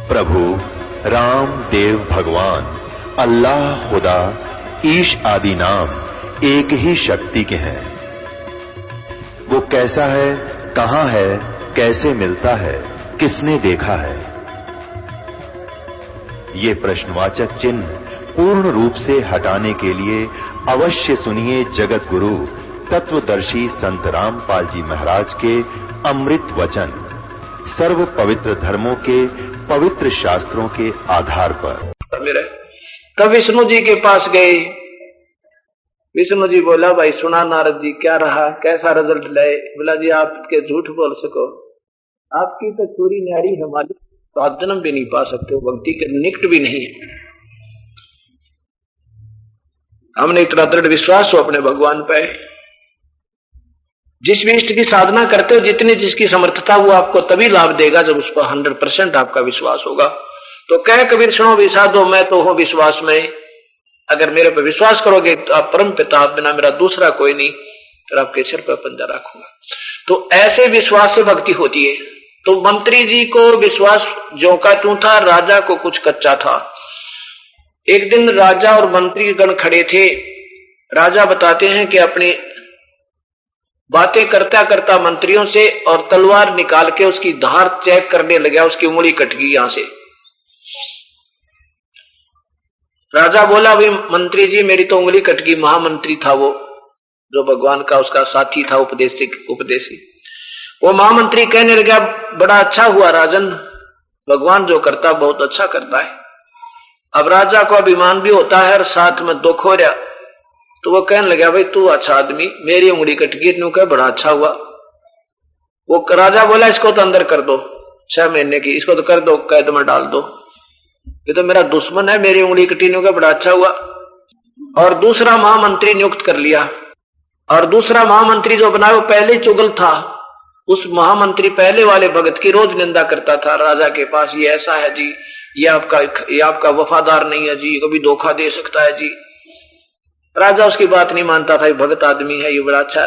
प्रभु राम देव भगवान अल्लाह खुदा ईश आदि नाम एक ही शक्ति के हैं। वो कैसा है, कहां है, कैसे मिलता है, किसने देखा है? ये प्रश्नवाचक चिन्ह पूर्ण रूप से हटाने के लिए अवश्य सुनिए जगत गुरु तत्वदर्शी संत रामपाल जी महाराज के अमृत वचन, सर्व पवित्र धर्मों के पवित्र शास्त्रों के आधार पर। तब विष्णु जी के पास गए। विष्णु जी बोला, भाई सुना नारद जी, क्या रहा, कैसा रिजल्ट लाए? बोला जी आपके झूठ बोल सको, आपकी तो पूरी न्यारी हमारी तो आप जन्म भी नहीं पा सकते हो, भक्ति के निकट भी नहीं है। हमने इतना दृढ़ विश्वास हो अपने भगवान पे। जिस भी इष्ट की साधना करते हो, जितनी जिसकी समर्थता, वो आपको तभी लाभ देगा जब उस पर 100% आपका विश्वास होगा। तो कह कबीर सुनो भी साधो, मैं तो हूं विश्वास में, अगर मेरे पे विश्वास करोगे तो आप परम पिता, आप बिना मेरा दूसरा कोई नहीं, फिर आपके सिर पर पंजा रखूंगा। तो ऐसे विश्वास से भक्ति होती है। तो मंत्री जी को विश्वास ज्यों का त्यों था, राजा को कुछ कच्चा था। एक दिन राजा और मंत्री गण खड़े थे। राजा बताते हैं कि अपनी बातें करता करता मंत्रियों से और तलवार निकाल के उसकी धार चेक करने लगा, उसकी उंगली कट गई यहां से। राजा बोला, भाई मंत्री जी मेरी तो उंगली कट गई। महामंत्री था वो, जो भगवान का उसका साथी था, उपदेशी। वो महामंत्री कहने लगा, बड़ा अच्छा हुआ राजन, भगवान जो करता बहुत अच्छा करता है। अब राजा को अभिमान भी होता है और साथ में दुख हो रहा, तो वो कहने लगा, भाई तू अच्छा आदमी, मेरी उंगली कट गई, तू कह बड़ा अच्छा हुआ। वो राजा बोला, इसको तो अंदर कर दो 6 महीने की, इसको तो कर दो, कैद में डाल दो, ये तो मेरा दुश्मन है, मेरी उंगली कटी, न्यू कह बड़ा अच्छा हुआ। और दूसरा महामंत्री नियुक्त कर लिया। और दूसरा महामंत्री जो बना वो पहले चुगल था। उस महामंत्री पहले वाले भगत की रोज निंदा करता था राजा के पास, ये ऐसा है जी, ये आपका वफादार नहीं है जी, कभी धोखा दे सकता है जी। राजा उसकी बात नहीं मानता था, ये भगत आदमी है, ये बड़ा अच्छा,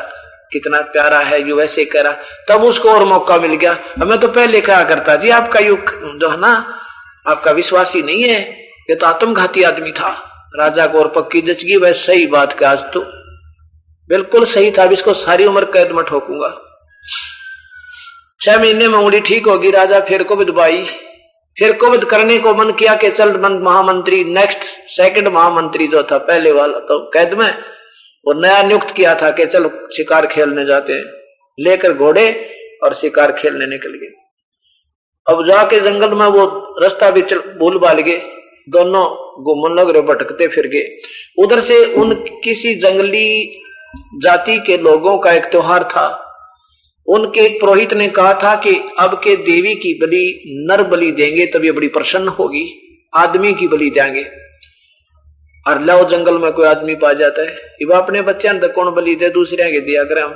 कितना प्यारा है, ये वैसे करा। तब उसको और मौका मिल गया। मैं तो पहले कहा करता जी, आपका युग जो है ना, आपका विश्वासी नहीं है, ये तो आत्मघाती आदमी था। राजा को और पक्की जच गई, वह सही बात का, आज तो बिल्कुल सही था, अब इसको सारी उम्र कैद में ठोकूंगा। 6 महीने में उंगली ठीक होगी। राजा फिर को विदवाई, फिर कोविद करने को मन किया कि चल महामंत्री नेक्स्ट सेकंड महामंत्री जो था पहले वाला तो कैद में, वो नया नियुक्त किया था कि चल शिकार खेलने जाते हैं। लेकर घोड़े और शिकार खेलने निकल गए। अब जाके जंगल में वो रास्ता भी भूल भाल गए, दोनों घूमने लग रहे, भटकते फिर गए। उधर से उन किसी जंगली जाति के लोगों का एक त्योहार था। उनके एक पुरोहित ने कहा था कि अब के देवी की बलि नर बलि देंगे तब ये बड़ी प्रसन्न होगी, आदमी की बलि देंगे। और लो जंगल में कोई आदमी पा जाता है, वो अपने बच्चे ने कौन बलि दे, दूसरे के दिया करे हम।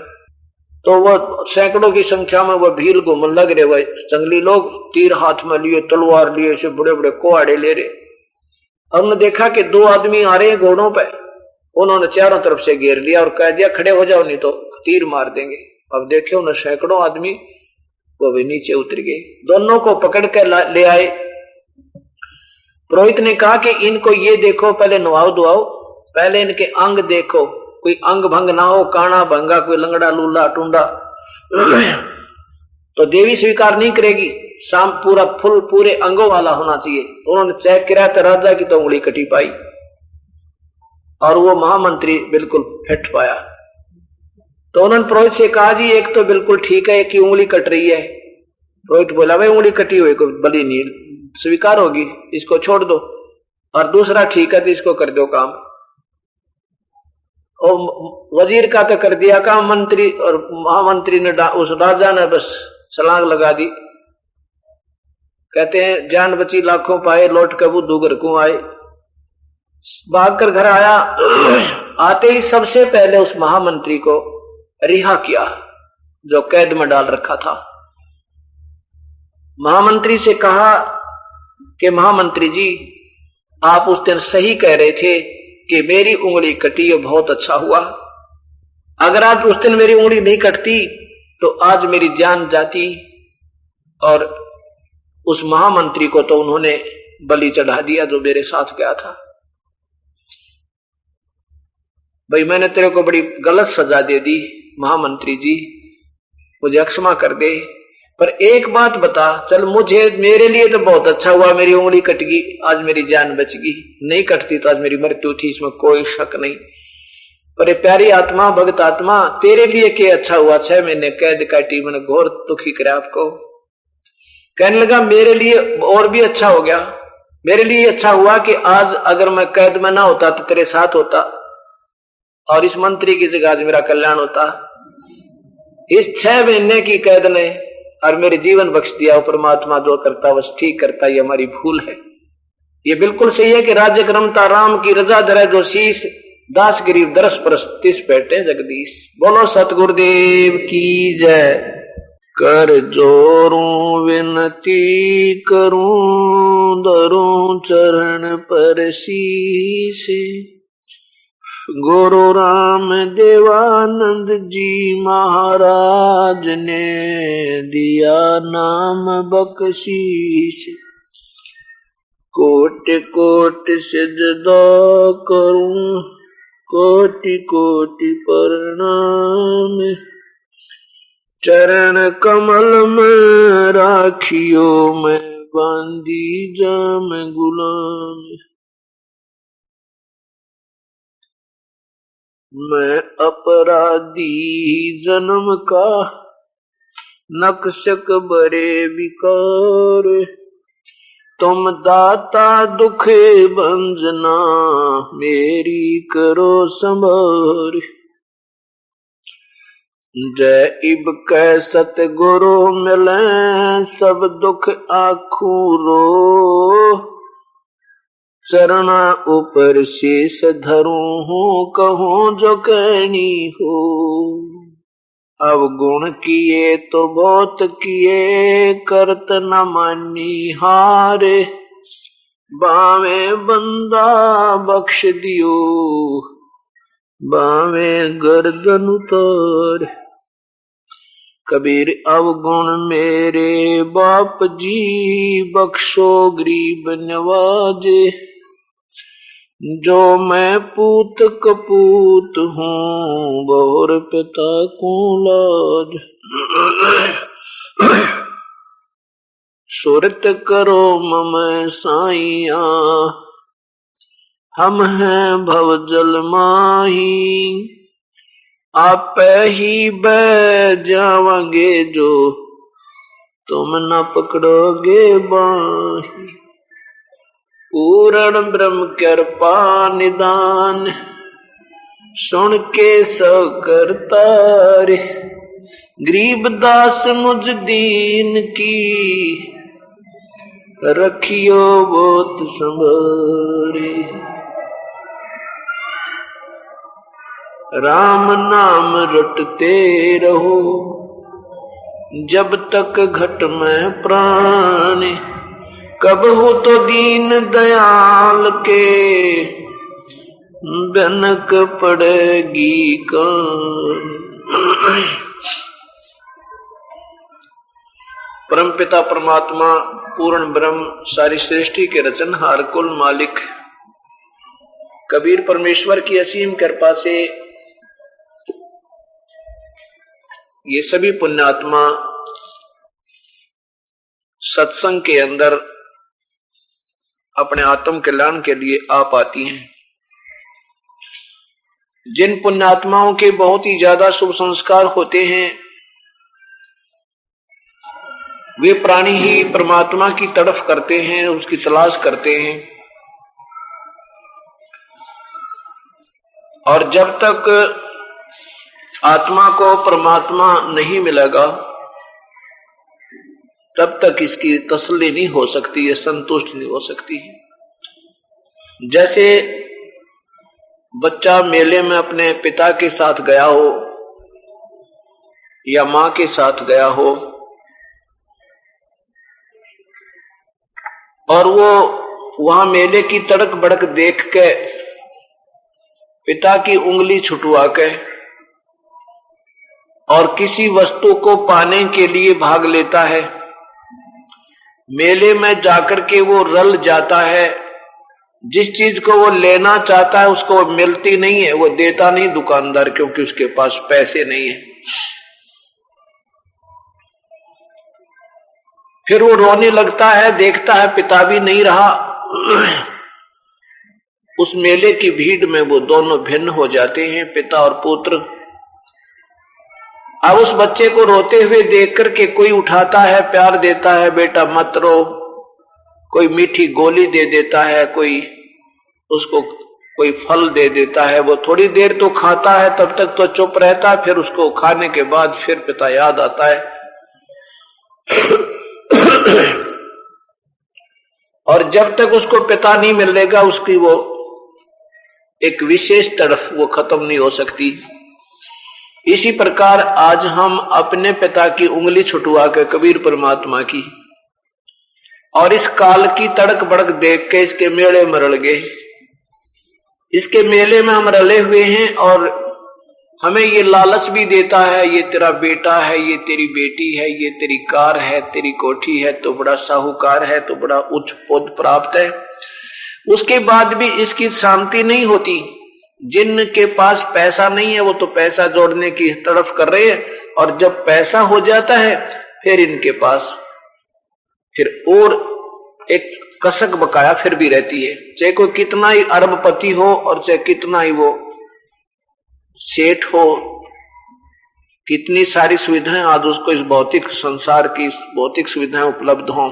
तो वो सैकड़ों की संख्या में वो भीड़ घूमने लग रहे, वह जंगली लोग तीर हाथ में लिए, तलवार लिए, से बड़े बड़े कुहाड़े ले रहे। हमने देखा कि 2 आदमी आ रहे हैं घोड़ों पर। उन्होंने चारों तरफ से घेर लिया और कह दिया खड़े हो जाओ नहीं तो तीर मार देंगे। अब देखे उन्हें सैकड़ों आदमी वो भी नीचे उतर गए। दोनों को पकड़ कर ले आए। पुरोहित ने कहा कि इनको ये देखो, पहले नवाओ धुआओ, पहले इनके अंग देखो, कोई अंग भंग ना हो, काना भंगा, कोई लंगड़ा लूला टूंडा तो देवी स्वीकार नहीं करेगी। शाम पूरा फुल पूरे अंगों वाला होना चाहिए। उन्होंने चेक किया तो राजा की तो उंगली कटी पाई और वो महामंत्री बिल्कुल फिट पाया। तो उन्होंने पुरोहित से कहा जी एक तो बिल्कुल ठीक है, एक की उंगली कट रही है। पुरोहित बोला भाई उंगली कटी हुई को बलि नहीं स्वीकार होगी, इसको छोड़ दो। और दूसरा ठीक है तो इसको कर दो काम। और वजीर का तो कर दिया काम, मंत्री और महामंत्री ने उस राजा ने बस छलांग लगा दी। कहते हैं जान बची लाखों पाए, लौट के बुद्धू घर को आए। भागकर घर आया। आते ही सबसे पहले उस महामंत्री को रिहा किया जो कैद में डाल रखा था। महामंत्री से कहा कि महामंत्री जी आप उस दिन सही कह रहे थे कि मेरी उंगली कटी, ये बहुत अच्छा हुआ। अगर आज उस दिन मेरी उंगली नहीं कटती तो आज मेरी जान जाती और उस महामंत्री को तो उन्होंने बलि चढ़ा दिया जो मेरे साथ गया था। भाई मैंने तेरे को बड़ी गलत सजा दे दी महामंत्री जी, मुझे क्षमा कर दे, पर एक बात बता, चल मुझे मेरे लिए तो बहुत अच्छा हुआ, मेरी उंगली कट गई, आज मेरी जान बच गई, नहीं कटती तो आज मेरी मृत्यु थी, इसमें कोई शक नहीं। पर ये प्यारी आत्मा, भगत आत्मा, तेरे लिए क्या अच्छा हुआ, 6 महीने कैद काटी, मैंने घोर दुखी करे आपको। कहने लगा मेरे लिए और भी अच्छा हो गया, मेरे लिए अच्छा हुआ कि आज अगर मैं कैद में ना होता तो तेरे साथ होता और इस मंत्री की जगह आज मेरा कल्याण होता। इस 6 महीने की कैद ने और मेरे जीवन बख्श दिया। परमात्मा जो करता बस ठीक करता, ये हमारी भूल है। ये बिल्कुल सही है कि राज्य क्रमता राम की रजा धरे जो शीश, दास गरीब दरस परस तिस बैठे जगदीश। बोलो सतगुरुदेव की जय। कर जोरूं विनती करूं, धरूं चरण पर शीश, गुरु राम देवानंद जी महाराज ने दिया नाम बख्शीश। कोटि कोटि सिजदा करूं, कोटि कोटि प्रणाम, चरण कमल में राखियो मैं बांधी जाम गुलाम। मैं अपराधी जन्म का, नक्शक बड़े विकार, तुम दाता दुखे भंजना, मेरी करो संभार। जय इब कै सतगुरु मिले, सब दुख आखू रो, चरणा ऊपर शीश धरूं हूँ, कहूँ जो कहनी हो। अवगुण किए तो बहुत किए, करत न मानी हारे, बावे बंदा बख्श दियो, बावे गर्दन उतार। कबीर अवगुण मेरे बाप जी, बख्शो गरीब नवाजे, जो मैं पूत कपूत हूँ, बहुर पिता को लाज। सुरत करो मम साइया, हम हैं भव जल माही, आप ही बह जाओगे जो, तुम न पकड़ोगे बाही। पूर्ण ब्रह्म कृपा निदान, सुन के सो करता रे, गरीब दास मुझ दीन की, रखियो बहुत संभारे। राम नाम रटते रहो, जब तक घट में प्राण, कब हो तो दीन दयाल के, बनक पड़ेगी कान। परमपिता परमात्मा पूर्ण ब्रह्म, सारी सृष्टि के रचनहार, कुल मालिक कबीर परमेश्वर की असीम कृपा से ये सभी पुण्यात्मा सत्संग के अंदर अपने आत्म कल्याण के लिए आ पाती हैं। जिन पुण्यात्माओं के बहुत ही ज्यादा शुभ संस्कार होते हैं, वे प्राणी ही परमात्मा की तड़फ करते हैं, उसकी तलाश करते हैं। और जब तक आत्मा को परमात्मा नहीं मिलेगा, तब तक इसकी तसल्ली नहीं हो सकती, ये संतुष्ट नहीं हो सकती। जैसे बच्चा मेले में अपने पिता के साथ गया हो या मां के साथ गया हो, और वो वहां मेले की तड़क भड़क देख के पिता की उंगली छुटवा के और किसी वस्तु को पाने के लिए भाग लेता है, मेले में जाकर के वो रल जाता है, जिस चीज को वो लेना चाहता है उसको वो मिलती नहीं है, वो देता नहीं दुकानदार, क्योंकि उसके पास पैसे नहीं है। फिर वो रोने लगता है, देखता है पिता भी नहीं रहा। उस मेले की भीड़ में वो दोनों भिन्न हो जाते हैं, पिता और पुत्र। अब उस बच्चे को रोते हुए देख करके कोई उठाता है, प्यार देता है, बेटा मत रो, कोई मीठी गोली दे देता है, कोई उसको कोई फल दे देता है। वो थोड़ी देर तो खाता है, तब तक तो चुप रहता है, फिर उसको खाने के बाद फिर पिता याद आता है। और जब तक उसको पिता नहीं मिलेगा उसकी वो एक विशेष तरफ वो खत्म नहीं हो सकती। इसी प्रकार आज हम अपने पिता की उंगली छुटवा के कबीर परमात्मा की और इस काल की तड़क बड़क देख के इसके मेले में रल गए। इसके मेले में हम रले हुए हैं और हमें ये लालच भी देता है, ये तेरा बेटा है, ये तेरी बेटी है, ये तेरी कार है, तेरी कोठी है तो बड़ा साहूकार है, तो बड़ा उच्च पद प्राप्त है। उसके बाद भी इसकी शांति नहीं होती। जिनके पास पैसा नहीं है वो तो पैसा जोड़ने की तरफ कर रहे हैं, और जब पैसा हो जाता है फिर इनके पास फिर और एक कसक बकाया फिर भी रहती है। चाहे कोई कितना ही अरबपति हो और चाहे कितना ही वो सेठ हो, कितनी सारी सुविधाएं आज उसको इस भौतिक संसार की भौतिक सुविधाएं उपलब्ध हों,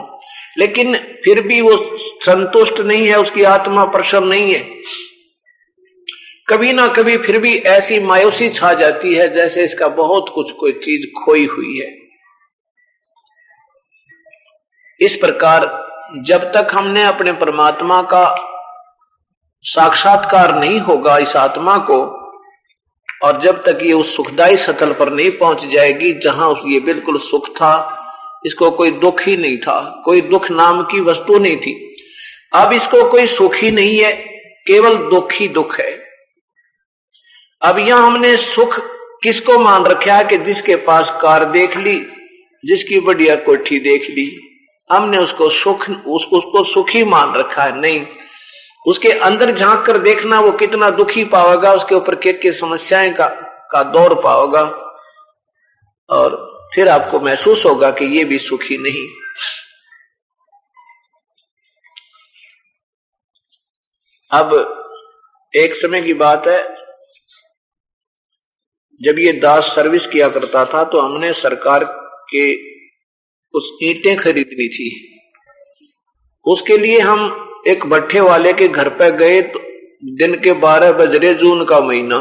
लेकिन फिर भी वो संतुष्ट नहीं है, उसकी आत्मा प्रसन्न नहीं है। कभी ना कभी फिर भी ऐसी मायूसी छा जाती है जैसे इसका बहुत कुछ कोई चीज खोई हुई है। इस प्रकार जब तक हमने अपने परमात्मा का साक्षात्कार नहीं होगा इस आत्मा को, और जब तक ये उस सुखदायी सतल पर नहीं पहुंच जाएगी जहां ये बिल्कुल सुख था, इसको कोई दुख ही नहीं था, कोई दुख नाम की वस्तु नहीं थी। अब इसको कोई सुख ही नहीं है, केवल दुख ही दुख है। अब यहां हमने सुख किसको मान रखा है कि जिसके पास कार देख ली, जिसकी बढ़िया कोठी देख ली, हमने उसको सुख उसको सुखी मान रखा है। नहीं, उसके अंदर झांक कर देखना वो कितना दुखी पाएगा, उसके ऊपर क्या समस्याएं का दौर पाओगा, और फिर आपको महसूस होगा कि ये भी सुखी नहीं। अब एक समय की बात है, जब ये दास सर्विस किया करता था तो हमने सरकार के कुछ ईंटें खरीदनी थी। उसके लिए हम एक भट्ठे वाले के घर पे गए तो दिन के 12 बज रहे, जून का महीना।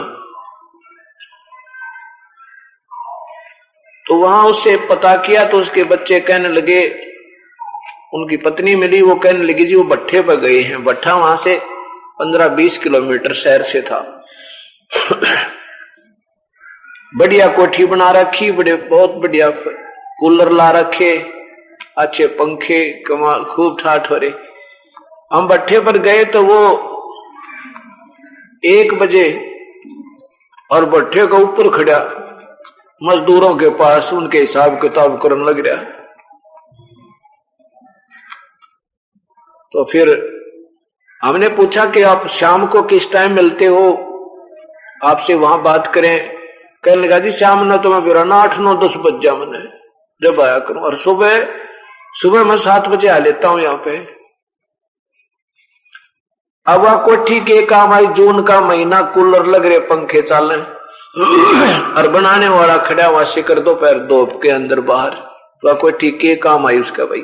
तो वहां उससे पता किया तो उसके बच्चे कहने लगे, उनकी पत्नी मिली, वो कहने लगी जी वो भट्ठे पर गए हैं। भट्ठा वहां से 15-20 किलोमीटर शहर से था। बढ़िया कोठी बना रखी, बहुत बढ़िया कूलर ला रखे, अच्छे पंखे, कमाल, खूब ठाठ हो रहे। हम भट्ठे पर गए तो वो 1 बजे और भट्ठे के ऊपर खड़ा मजदूरों के पास उनके हिसाब किताब करने लग रहा। तो फिर हमने पूछा कि आप शाम को किस टाइम मिलते हो, आपसे वहां बात करें। कहने लगा जी शाम ना तो मैं फिर 8-9-10 बज जा मैंने जब आया करूं, और सुबह मैं 7 बजे आ लेता हूं यहां पे। अब वह कोठी के काम आई, जून का महीना, कूलर लग रहे, पंखे चल रहे और बनाने वाला खड़ा हुआ शिकर दोपहर 2 के अंदर बाहर। वह कोठी के काम आई उसका भाई।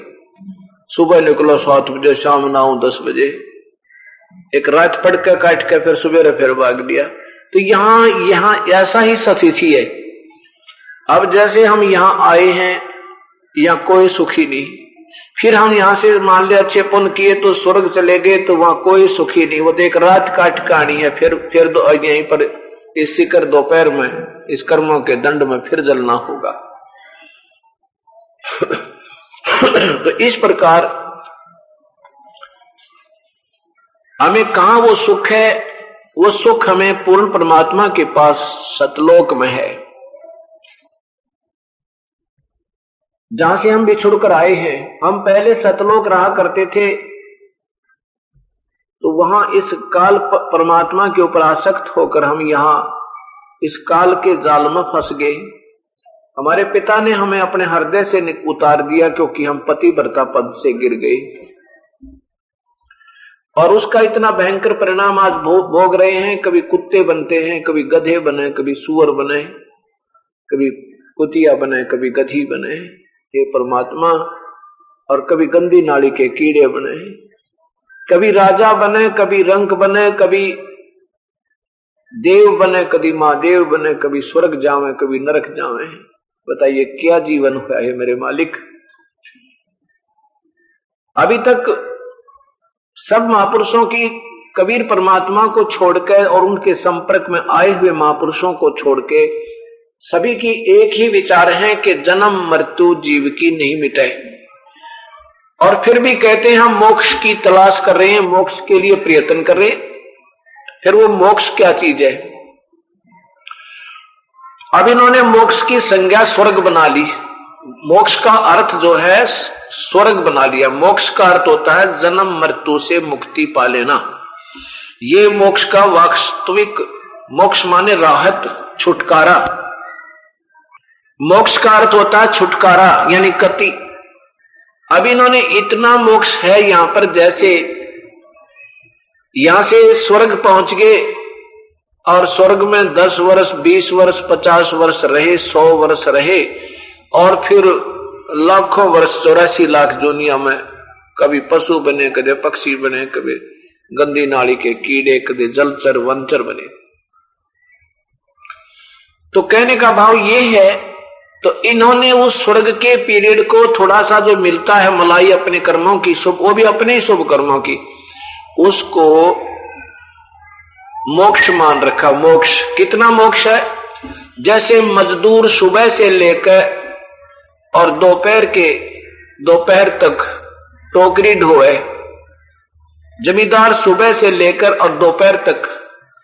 सुबह निकलो 7 बजे, शाम 9-10 बजे, एक रात पढ़ के काट के फिर सुबह फिर भाग लिया। तो यहां ऐसा ही स्थिति है। अब जैसे हम यहां आए हैं, यहां कोई सुखी नहीं। फिर हम यहां से मान लिया अच्छे पुण्य किए तो स्वर्ग चले गए, तो वहां कोई सुखी नहीं। वो तो एक रात काट कहानी है। फिर यहीं पर इस शिकर दोपहर में इस कर्मों के दंड में फिर जलना होगा। तो इस प्रकार हमें कहां वो सुख है, वो सुख हमें पूर्ण परमात्मा के पास सतलोक में है। जहां से हम बिछुड़ कर आए हैं। हम पहले सतलोक रहा करते थे, तो वहां इस काल परमात्मा के ऊपर आसक्त होकर हम यहाँ इस काल के जाल में फंस गए। हमारे पिता ने हमें अपने हृदय से उतार दिया, क्योंकि हम पतिव्रता पद से गिर गए, और उसका इतना भयंकर परिणाम आज भोग रहे हैं। कभी कुत्ते बनते हैं, कभी गधे बने, कभी सुअर बने, कभी कुतिया बने, कभी गधी बने, हे परमात्मा, और कभी गंदी नाली के कीड़े बने, कभी राजा बने, कभी रंक बने, कभी देव बने, कभी महादेव बने, कभी स्वर्ग जावे, कभी नरक जावे। बताइए क्या जीवन हुआ है मेरे मालिक। अभी तक सब महापुरुषों की, कबीर परमात्मा को छोड़कर और उनके संपर्क में आए हुए महापुरुषों को छोड़ के सभी की एक ही विचार है कि जन्म मृत्यु जीव की नहीं मिटे, और फिर भी कहते हैं हम मोक्ष की तलाश कर रहे हैं, मोक्ष के लिए प्रयत्न कर रहे हैं। फिर वो मोक्ष क्या चीज है? अब इन्होंने मोक्ष की संज्ञा स्वर्ग बना ली। मोक्ष का अर्थ जो है स्वर्ग बना लिया। मोक्ष का अर्थ होता है जन्म मृत्यु से मुक्ति पा लेना। ये मोक्ष का वास्तविक, मोक्ष माने राहत, छुटकारा। मोक्ष का अर्थ होता है छुटकारा, यानी गति। अब इन्होंने इतना मोक्ष है यहां पर, जैसे यहां से स्वर्ग पहुंच गए और स्वर्ग में 10 वर्ष, 20 वर्ष, 50 वर्ष रहे, 100 वर्ष रहे, और फिर लाखों वर्ष, 84 लाख दुनिया में कभी पशु बने, कभी पक्षी बने, कभी गंदी नाली के कीड़े, कभी जलचर वनचर बने। तो कहने का भाव ये है, तो इन्होंने उस स्वर्ग के पीरियड को थोड़ा सा जो मिलता है मलाई अपने कर्मों की, शुभ, वो भी अपने ही शुभ कर्मों की, उसको मोक्ष मान रखा। मोक्ष कितना मोक्ष है? जैसे मजदूर सुबह से लेकर और दोपहर तक टोकरी ढोए, जमींदार सुबह से लेकर और दोपहर तक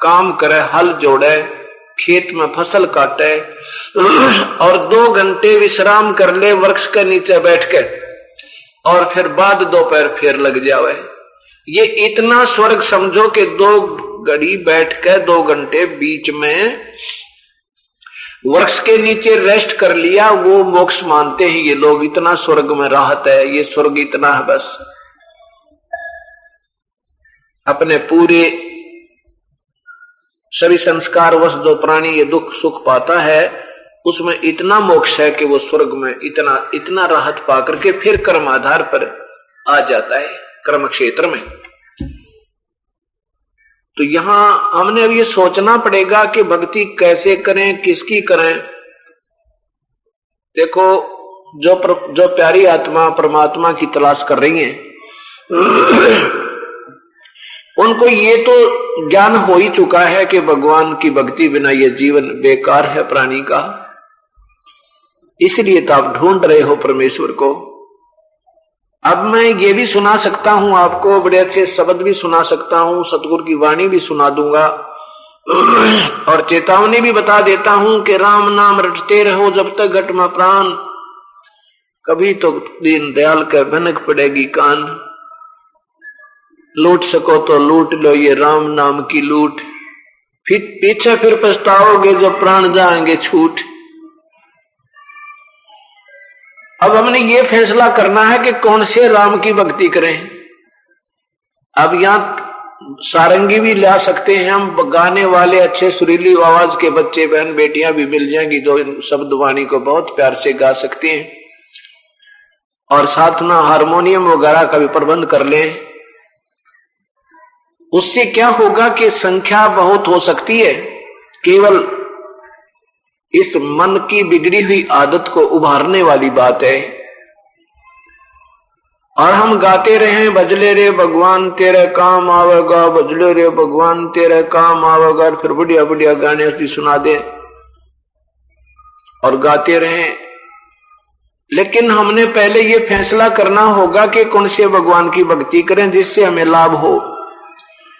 काम करे, हल जोड़े, खेत में फसल काटे और 2 घंटे विश्राम कर ले वृक्ष के नीचे बैठ के, और फिर बाद दोपहर फिर लग जावे। ये इतना स्वर्ग समझो कि 2 घड़ी बैठ के 2 घंटे बीच में वृक्ष के नीचे रेस्ट कर लिया, वो मोक्ष मानते हैं ये लोग। इतना स्वर्ग में राहत है, ये स्वर्ग इतना है बस। अपने पूरे सभी संस्कार वश जो प्राणी ये दुख सुख पाता है, उसमें इतना मोक्ष है कि वो स्वर्ग में इतना राहत पा करके फिर कर्म आधार पर आ जाता है, कर्म क्षेत्र में। तो यहां हमने अब ये सोचना पड़ेगा कि भक्ति कैसे करें, किसकी करें। देखो, जो प्यारी आत्मा परमात्मा की तलाश कर रही है, उनको ये तो ज्ञान हो ही चुका है कि भगवान की भक्ति बिना ये जीवन बेकार है प्राणी का। इसलिए तो आप ढूंढ रहे हो परमेश्वर को। अब मैं ये भी सुना सकता हूं आपको, बड़े अच्छे शब्द भी सुना सकता हूं, सतगुरु की वाणी भी सुना दूंगा, और चेतावनी भी बता देता हूं कि राम नाम रटते रहो जब तक घट में प्राण, कभी तो दीन दयाल के भनक पड़ेगी कान। लूट सको तो लूट लो ये राम नाम की लूट, फिर पीछे फिर पछताओगे जब प्राण जाएंगे छूट। अब हमने ये फैसला करना है कि कौन से राम की भक्ति करें। अब यहां सारंगी भी ला सकते हैं हम, गाने वाले अच्छे सुरीली आवाज के बच्चे बहन बेटियां भी मिल जाएंगी जो इन शब्द वाणी को बहुत प्यार से गा सकते हैं, और साथ में हारमोनियम वगैरह का भी प्रबंध कर लें। उससे क्या होगा कि संख्या बहुत हो सकती है, केवल इस मन की बिगड़ी हुई आदत को उभारने वाली बात है। और हम गाते रहे भजले रे भगवान तेरे काम आवेगा, भजले रे भगवान तेरे काम आवेगा, और फिर बढ़िया बढ़िया गाने भी सुना दे और गाते रहे। लेकिन हमने पहले ये फैसला करना होगा कि कौन से भगवान की भक्ति करें जिससे हमें लाभ हो,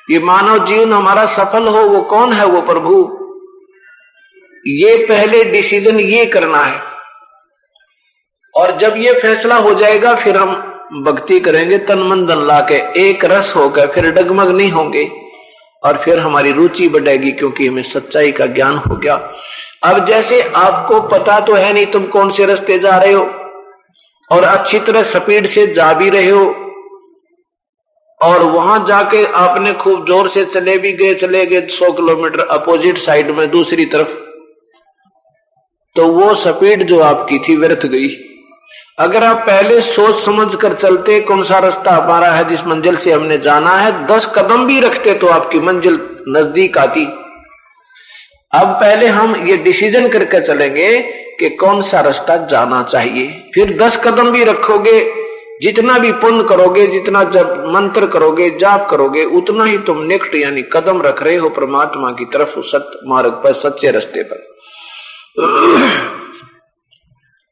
ये मानव जीवन हमारा सफल हो। वो कौन है? वो प्रभु। ये पहले डिसीजन ये करना है। और जब ये फैसला हो जाएगा फिर हम भक्ति करेंगे तन मन धन ला के, एक रस होकर, फिर डगमग नहीं होंगे और फिर हमारी रुचि बढ़ेगी क्योंकि हमें सच्चाई का ज्ञान हो गया। अब जैसे आपको पता तो है नहीं तुम कौन से रास्ते जा रहे हो और अच्छी तरह स्पीड से जा भी रहे हो और वहां जाके आपने खूब जोर से चले गए 100 किलोमीटर अपोजिट साइड में दूसरी तरफ, तो वो स्पीड जो आपकी थी व्यर्थ गई। अगर आप पहले सोच समझ कर चलते कौन सा रास्ता हमारा है जिस मंजिल से हमने जाना है, 10 कदम भी रखते तो आपकी मंजिल नजदीक आती। अब पहले हम ये डिसीजन करके चलेंगे कि कौन सा रास्ता जाना चाहिए, फिर 10 कदम भी रखोगे, जितना भी पुण्य करोगे, जितना जब मंत्र करोगे, जाप करोगे, उतना ही तुम नेक्स्ट यानी कदम रख रहे हो परमात्मा की तरफ, सत्य मार्ग पर, सच्चे रास्ते पर।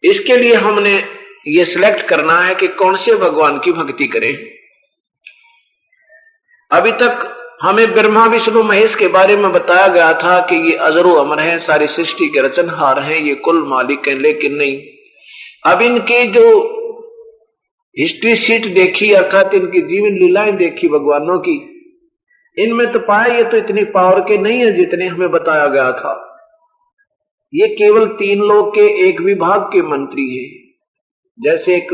इसके लिए हमने ये सिलेक्ट करना है कि कौन से भगवान की भक्ति करें। अभी तक हमें ब्रह्मा विष्णु महेश के बारे में बताया गया था कि ये अजरो अमर है, सारी सृष्टि के रचनहार हैं, ये कुल मालिक हैं, लेकिन नहीं, अब इनके जो हिस्ट्री शीट देखी अर्थात इनकी जीवन लीलाएं देखी भगवानों की, इनमें तो पाया ये तो इतनी पावर के नहीं है जितने हमें बताया गया था। ये केवल 3 लोग के एक विभाग के मंत्री है। जैसे एक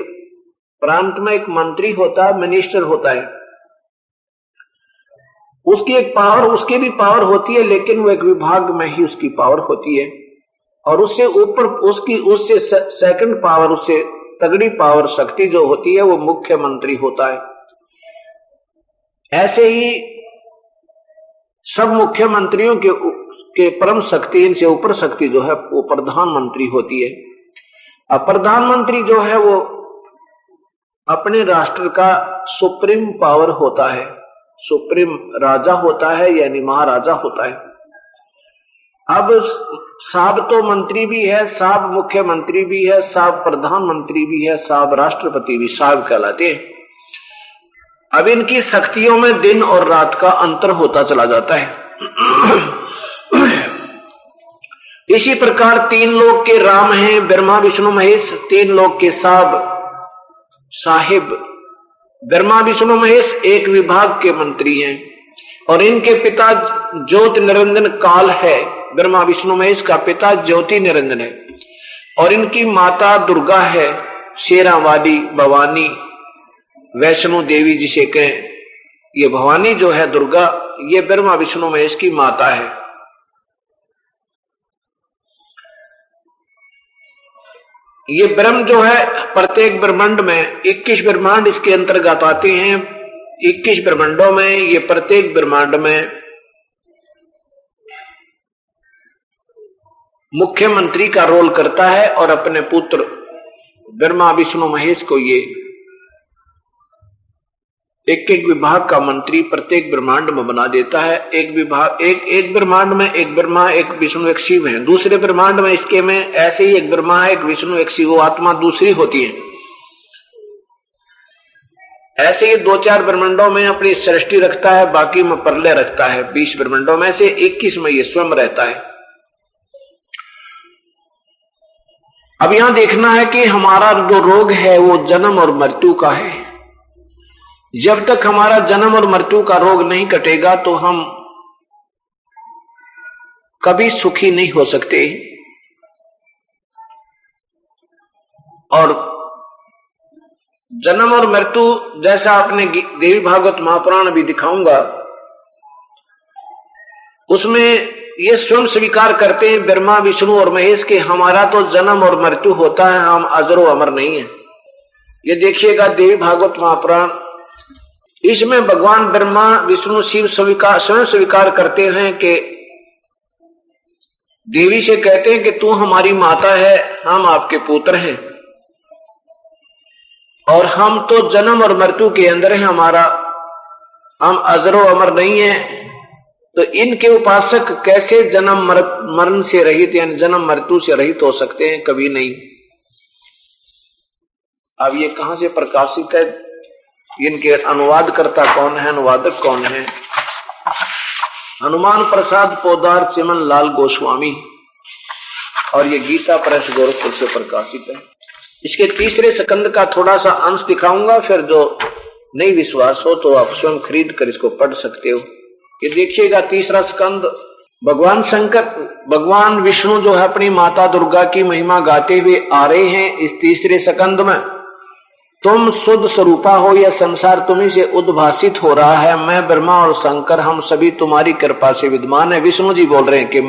प्रांत में एक मंत्री होता है, मिनिस्टर होता है, उसकी एक पावर, उसकी भी पावर होती है, लेकिन वो एक विभाग में ही उसकी पावर होती है और उससे ऊपर उससे सेकंड पावर, उससे तगड़ी पावर शक्ति जो होती है वो मुख्यमंत्री होता है। ऐसे ही सब मुख्यमंत्रियों के परम शक्ति, इनसे ऊपर शक्ति जो है वो प्रधानमंत्री होती है। अब प्रधानमंत्री जो है वो अपने राष्ट्र का सुप्रीम पावर होता है, सुप्रीम राजा होता है यानी महाराजा होता है। अब साहब तो मंत्री भी है, साहब मुख्यमंत्री भी है, साहब प्रधानमंत्री भी है, साहब राष्ट्रपति भी साहब कहलाते हैं। अब इनकी शक्तियों में दिन और रात का अंतर होता चला जाता है। इसी प्रकार 3 लोग के राम हैं, ब्रह्मा विष्णु महेश, 3 लोग के साहिब ब्रह्मा विष्णु महेश एक विभाग के मंत्री हैं और इनके पिता ज्योति निरंजन काल है। ब्रह्मा विष्णु महेश का पिता ज्योति निरंजन है और इनकी माता दुर्गा है, शेरावाली भवानी, वैष्णो देवी जिसे कहें। ये भवानी जो है दुर्गा, ये ब्रह्मा विष्णु महेश की माता है। ये ब्रह्म जो है प्रत्येक ब्रह्मांड में 21 ब्रह्मांड इसके अंतर्गत आते हैं। 21 ब्रह्मांडों में ये प्रत्येक ब्रह्मांड में मुख्यमंत्री का रोल करता है और अपने पुत्र ब्रह्मा विष्णु महेश को ये एक विभाग का मंत्री प्रत्येक ब्रह्मांड में बना देता है। एक विभाग, एक ब्रह्मांड में एक ब्रह्मा, एक विष्णु, एक शिव है। दूसरे ब्रह्मांड में इसके में ऐसे ही एक ब्रह्मा है, एक विष्णु, एक शिव, आत्मा दूसरी होती है। ऐसे ही 2-4 ब्रह्मांडों में अपनी सृष्टि रखता है, बाकी में प्रलय रखता है। 20 ब्रह्मांडों में से 21 में ये स्वयं रहता है। अब यहां देखना है कि हमारा जो रोग है वो जन्म और मृत्यु का है। जब तक हमारा जन्म और मृत्यु का रोग नहीं कटेगा तो हम कभी सुखी नहीं हो सकते। और जन्म और मृत्यु जैसा आपने देवी भागवत महापुराण भी दिखाऊंगा, उसमें ये स्वयं स्वीकार करते हैं ब्रह्मा विष्णु और महेश के हमारा तो जन्म और मृत्यु होता है, हम अजरो अमर नहीं है। ये देखिएगा देवी भागवत महापुराण, इसमें भगवान ब्रह्मा विष्णु शिव स्वयं स्वीकार करते हैं कि देवी से कहते हैं कि तू हमारी माता है, हम आपके पुत्र हैं और हम तो जन्म और मृत्यु के अंदर है हमारा, हम अजरो अमर नहीं है। तो इनके उपासक कैसे जन्म मरण से रहित यानी जन्म मृत्यु से रहित हो सकते हैं? कभी नहीं। अब ये कहां से प्रकाशित है, इनके अनुवादकर्ता कौन है, अनुवादक कौन है? हनुमान प्रसाद पोदार चिमन लाल गोस्वामी, और ये गीता प्रेस गोरखपुर से प्रकाशित है। इसके तीसरे स्कंद का थोड़ा सा अंश दिखाऊंगा, फिर जो नहीं विश्वास हो तो आप स्वयं खरीद कर इसको पढ़ सकते हो। ये देखिएगा तीसरा स्कंद, भगवान विष्णु जो है अपनी माता दुर्गा की महिमा गाते हुए आ रहे हैं इस तीसरे स्कंद में। तुम शुद्ध स्वरूपा हो, यह संसार तुम्ही से उद्भासित हो रहा है। मैं ब्रह्मा और शंकर हम सभी तुम्हारी कृपा से विद्यमान है। विष्णु जी बोल रहे हैं कि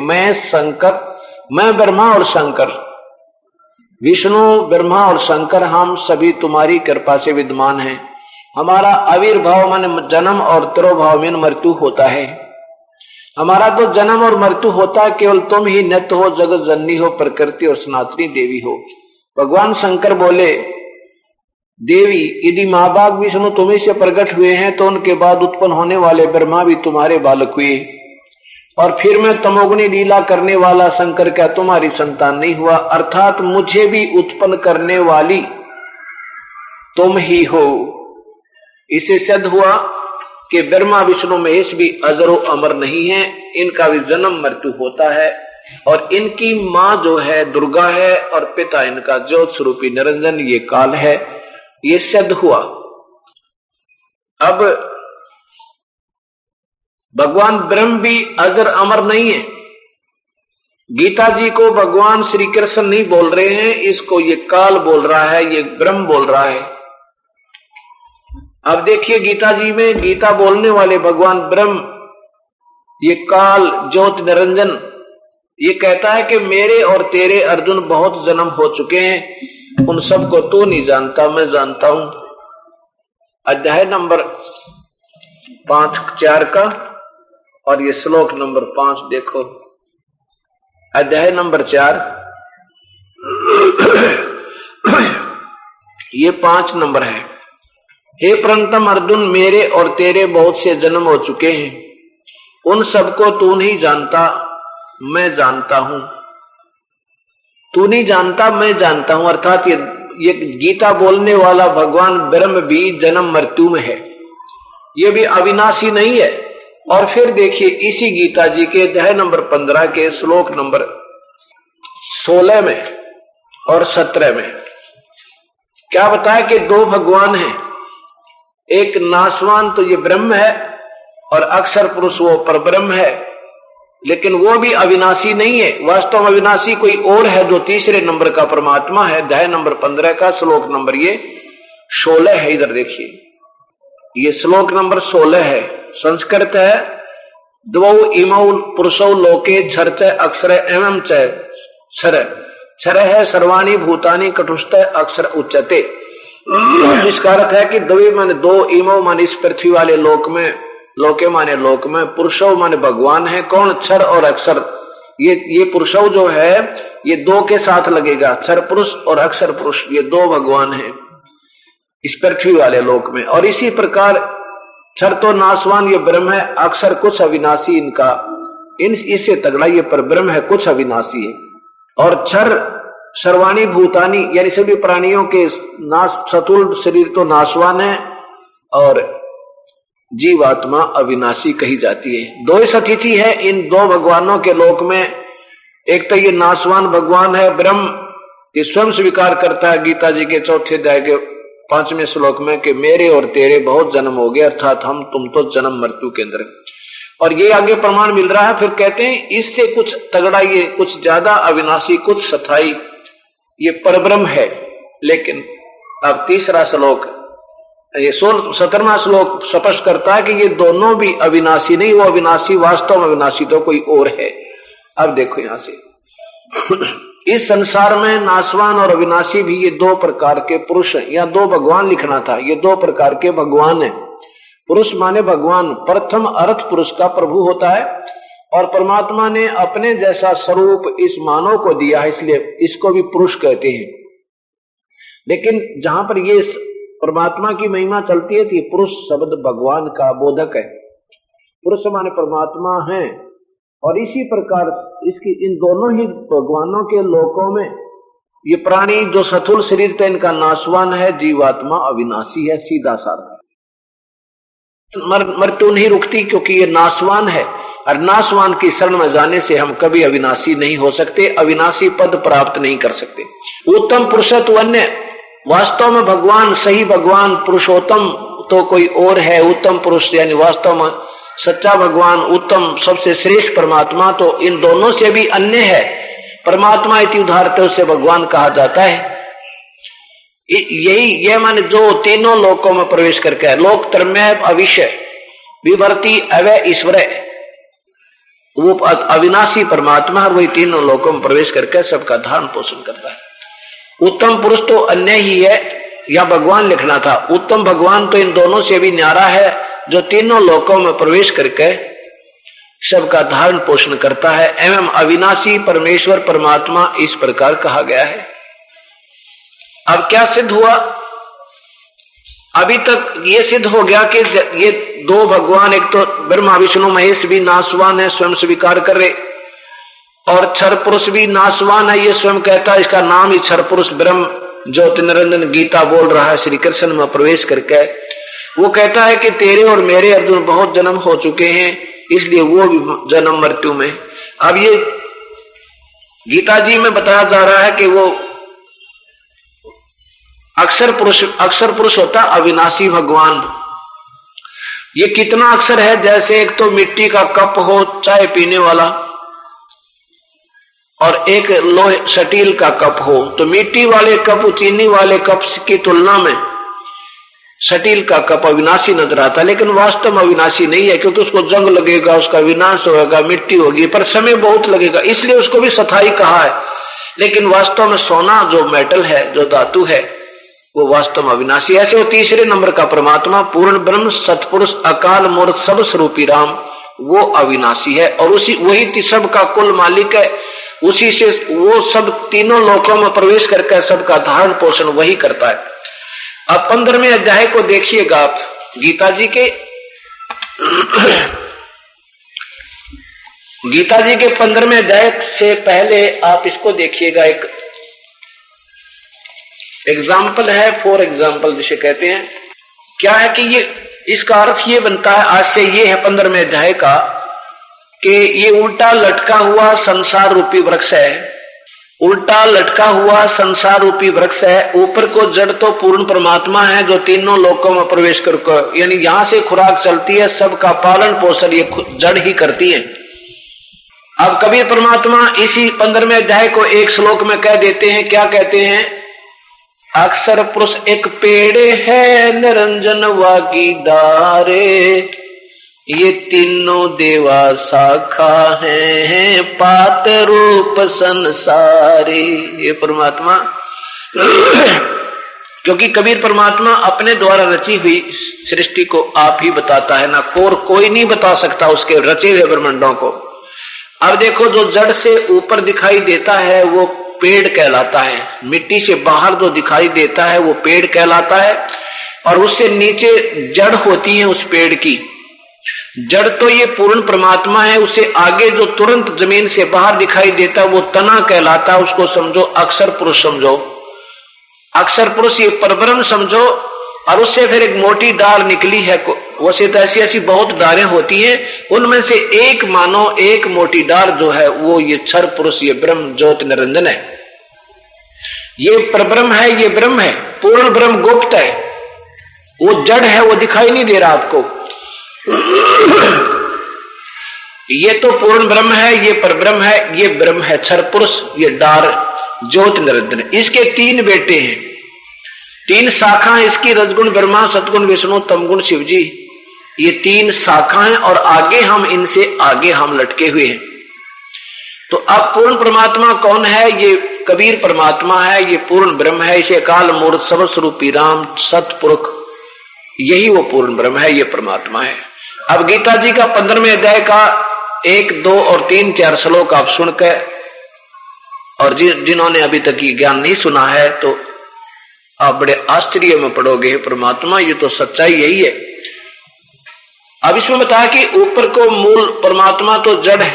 मैं ब्रह्मा और शंकर, विष्णु ब्रह्मा और शंकर हम सभी तुम्हारी कृपा से विद्यमान हैं। हमारा आविर्भाव मन जन्म और तिरोभाव में मृत्यु होता है। हमारा तो जन्म और मृत्यु होता है, केवल तुम ही नित्य हो, जगत जननी हो, प्रकृति और सनातनी देवी हो। भगवान शंकर बोले, देवी यदि माँ बाप विष्णु तुम्ही से प्रकट हुए हैं तो उनके बाद उत्पन्न होने वाले ब्रह्मा भी तुम्हारे बालक हुए, और फिर मैं तमोगुणी लीला करने वाला शंकर क्या तुम्हारी संतान नहीं हुआ? अर्थात मुझे भी उत्पन्न करने वाली तुम ही हो। इसे सिद्ध हुआ कि ब्रह्मा विष्णु महेश भी अजरो अमर नहीं है, इनका भी जन्म मृत्यु होता है, और इनकी मां जो है दुर्गा है और पिता इनका ज्योत स्वरूपी निरंजन ये काल है। ये सिद्ध हुआ। अब भगवान ब्रह्म भी अजर अमर नहीं है। गीता जी को भगवान श्री कृष्ण नहीं बोल रहे हैं, इसको ये काल बोल रहा है, ये ब्रह्म बोल रहा है। अब देखिए गीता जी में गीता बोलने वाले भगवान ब्रह्म, ये काल ज्योत निरंजन, ये कहता है कि मेरे और तेरे अर्जुन बहुत जन्म हो चुके हैं, उन सबको तू नहीं जानता, मैं जानता हूं। अध्याय नंबर 5-4 का और ये श्लोक नंबर 5 देखो। अध्याय नंबर 4 ये 5 नंबर है। हे प्रणतम अर्जुन, मेरे और तेरे बहुत से जन्म हो चुके हैं, उन सबको तू नहीं जानता, मैं जानता हूं। तू नहीं जानता, मैं जानता हूं। अर्थात ये गीता बोलने वाला भगवान ब्रह्म भी जन्म मृत्यु में है, ये भी अविनाशी नहीं है। और फिर देखिए इसी गीता जी के अध्याय नंबर 15 के श्लोक नंबर 16 में और 17 में क्या बताया कि 2 भगवान हैं, एक नाशवान तो ये ब्रह्म है और अक्षर पुरुष वो परब्रह्म है, लेकिन वो भी अविनाशी नहीं है। वास्तव में अविनाशी कोई और है जो तीसरे नंबर का परमात्मा है। अध्याय नंबर 15 का श्लोक नंबर ये 16 है। इधर देखिए, ये श्लोक नंबर 16 है, संस्कृत है। द्वौ इमौ पुरुषौ लोके झर्च अक्षर एवं च क्षर है सर्वाणी भूतानि कटुष्ट अक्षर उच्चते। इसका अर्थ है कि द्वि माने 2, इमौ माने इस पृथ्वी वाले लोक में, लोके माने लोक में, पुरुषौ माने भगवान है। कौन? क्षर और अक्षर। ये पुरुषौ जो है ये 2 के साथ लगेगा, क्षर पुरुष और अक्षर पुरुष, ये 2 भगवान हैं इस पृथ्वी वाले लोक में। और इसी प्रकार क्षर तो नाशवान ये ब्रह्म है, अक्षर कुछ अविनाशी इनका, इससे तगड़ा ये पर ब्रह्म है, कुछ अविनाशी है। और क्षर सर्वाणी भूतानी यानी सभी प्राणियों के नाश, सतुल शरीर तो नाशवान है और जीवात्मा अविनाशी कही जाती है। 2 अतिथि है इन 2 भगवानों के लोक में। एक तो ये नाशवान भगवान है ब्रह्म, ये स्वयं स्वीकार करता है गीता जी के 4थे अध्याय के 5वें श्लोक में कि मेरे और तेरे बहुत जन्म हो गए, अर्थात हम तुम तो जन्म मृत्यु के अंदर। और ये आगे प्रमाण मिल रहा है। फिर कहते हैं इससे कुछ तगड़ा, ये कुछ ज्यादा अविनाशी, कुछ स्थायी, ये परब्रह्म है। लेकिन अब तीसरा श्लोक, ये 17वां श्लोक स्पष्ट करता है कि ये दोनों भी अविनाशी नहीं, वो अविनाशी वास्तव में अविनाशी तो कोई और है। अब देखो यहां से इस संसार में नाशवान और अविनाशी भी ये 2 प्रकार के पुरुष हैं। या 2 भगवान लिखना था, ये 2 प्रकार के भगवान हैं। पुरुष माने भगवान, प्रथम अर्थ पुरुष का प्रभु होता है, और परमात्मा ने अपने जैसा स्वरूप इस मानव को दिया है, इसलिए इसको भी पुरुष कहते हैं। लेकिन जहां पर ये परमात्मा की महिमा चलती है तो पुरुष शब्द भगवान का बोधक है। पुरुष माने परमात्मा है। और इसी प्रकार इसकी इन दोनों ही भगवानों के लोकों में ये प्राणी जो सथुल शरीर था इनका नाशवान है, जीवात्मा अविनाशी है। सीधा साधा मृत्यु नहीं रुकती क्योंकि ये नाशवान है, और नाशवान की शरण में जाने से हम कभी अविनाशी नहीं हो सकते, अविनाशी पद प्राप्त नहीं कर सकते। उत्तम पुरुषत्व अन्य वास्तव में भगवान, सही भगवान पुरुषोत्तम तो कोई और है, उत्तम पुरुष यानी वास्तव में सच्चा भगवान, उत्तम सबसे श्रेष्ठ परमात्मा तो इन दोनों से भी अन्य है। परमात्मा इति उदाहरते उसे भगवान कहा जाता है। यही ये माने जो तीनों लोकों में प्रवेश करके है, लोक त्रयमय अविश्य विभर्ति अवय ईश्वर, वो अविनाशी परमात्मा और वही तीनों लोकों में प्रवेश करके सबका धारण पोषण करता है। उत्तम पुरुष तो अन्य ही है या भगवान लिखना था, उत्तम भगवान तो इन दोनों से भी न्यारा है जो तीनों लोकों में प्रवेश करके सबका धारण पोषण करता है एवं अविनाशी परमेश्वर परमात्मा इस प्रकार कहा गया है। अब क्या सिद्ध हुआ? अभी तक ये सिद्ध हो गया कि ये दो भगवान, एक तो ब्रह्मा विष्णु महेश भी नाशवान है, स्वयं स्वीकार कर रहे, और क्षर पुरुष भी नाशवान है, ये स्वयं कहता है, इसका नाम ही क्षर पुरुष ब्रह्म ज्योति निरंजन गीता बोल रहा है श्री कृष्ण में प्रवेश करके। वो कहता है कि तेरे और मेरे अर्जुन बहुत जन्म हो चुके हैं, इसलिए वो भी जन्म मृत्यु में। अब ये गीता जी में बताया जा रहा है कि वो अक्षर पुरुष होता अविनाशी भगवान। ये कितना अक्षर है? जैसे एक तो मिट्टी का कप हो चाय पीने वाला, और एक लोहे स्टील का कप हो, तो मिट्टी वाले कप चीनी वाले कप की तुलना में स्टील का कप अविनाशी नजर आता है, लेकिन वास्तव में अविनाशी नहीं है, क्योंकि उसको जंग लगेगा, उसका विनाश होगा, मिट्टी होगी, पर समय बहुत लगेगा, इसलिए उसको भी स्थायी कहा है। लेकिन वास्तव में सोना जो मेटल है, जो धातु है, वो वास्तव में अविनाशी। ऐसे वो तीसरे नंबर का परमात्मा पूर्ण ब्रह्म सतपुरुष अकाल मूर्त सब स्वरूपी राम, वो अविनाशी है और उसी वही सब का कुल मालिक है। उसी से वो सब तीनों लोकों में प्रवेश करके सबका धारण पोषण वही करता है। अब 15वें अध्याय को देखिएगा आप गीता जी के गीता जी के 15वें अध्याय से पहले आप इसको देखिएगा। एक एग्जाम्पल है, फॉर एग्जाम्पल जिसे कहते हैं। क्या है कि ये इसका अर्थ ये बनता है, आज से ये है 15वें अध्याय का, कि ये उल्टा लटका हुआ संसार रूपी वृक्ष है। उल्टा लटका हुआ संसार रूपी वृक्ष है। ऊपर को जड़ तो पूर्ण परमात्मा है जो तीनों लोकों में प्रवेश करके, यानी यहां से खुराक चलती है, सबका पालन पोषण ये जड़ ही करती है। अब कबीर परमात्मा इसी 15वें अध्याय को एक श्लोक में कह देते हैं। क्या कहते हैं? अक्षर पुरुष एक पेड़ है, निरंजन वागी डारे, ये तीनों देवा शाखा है, पात रूप संसारे। ये परमात्मा क्योंकि कबीर परमात्मा अपने द्वारा रची हुई सृष्टि को आप ही बताता है ना, कोई नहीं बता सकता उसके रचे हुए ब्रह्मांडों को। अब देखो, जो जड़ से ऊपर दिखाई देता है वो पेड़ कहलाता है, मिट्टी से बाहर जो दिखाई देता है वो पेड़ कहलाता है, और उससे नीचे जड़ होती है उस पेड़ की। जड़ तो ये पूर्ण परमात्मा है, उसे आगे जो तुरंत जमीन से बाहर दिखाई देता है वो तना कहलाता है। उसको समझो अक्षर पुरुष समझो, अक्षर पुरुष ये परब्रह्म समझो। और उससे फिर एक मोटी डाल निकली है, वैसे तो ऐसी ऐसी बहुत डालें होती हैं, उनमें से एक मानो एक मोटी डाल जो है वो ये क्षर पुरुष, ये ब्रह्म ज्योति निरंजन है। ये परब्रह्म है, ये ब्रह्म है, पूर्ण ब्रह्म गुप्त है, वो जड़ है, वो दिखाई नहीं दे रहा आपको। ये तो पूर्ण ब्रह्म है, ये परब्रह्म है, ये ब्रह्म है क्षर पुरुष, ये डार ज्योति निरंजन। इसके 3 बेटे हैं, 3 शाखाएं इसकी, रजगुण ब्रह्मा, सतगुण विष्णु, तमगुण शिव जी। ये 3 शाखाएं और आगे हम इनसे आगे हम लटके हुए हैं। तो अब पूर्ण परमात्मा कौन है? ये कबीर परमात्मा है, ये पूर्ण ब्रह्म है, इसे काल मूर्त सब स्वरूपी राम सतपुरुष, यही वो पूर्ण ब्रह्म है, ये परमात्मा है। अब गीता जी का 15वें अध्याय का 1, 2 और 3, 4 श्लोक आप सुनकर, और जिन्होंने अभी तक ये ज्ञान नहीं सुना है तो आप बड़े आश्चर्य में पड़ोगे, परमात्मा ये तो सच्चाई यही है। अब इसमें बताया कि ऊपर को मूल परमात्मा तो जड़ है।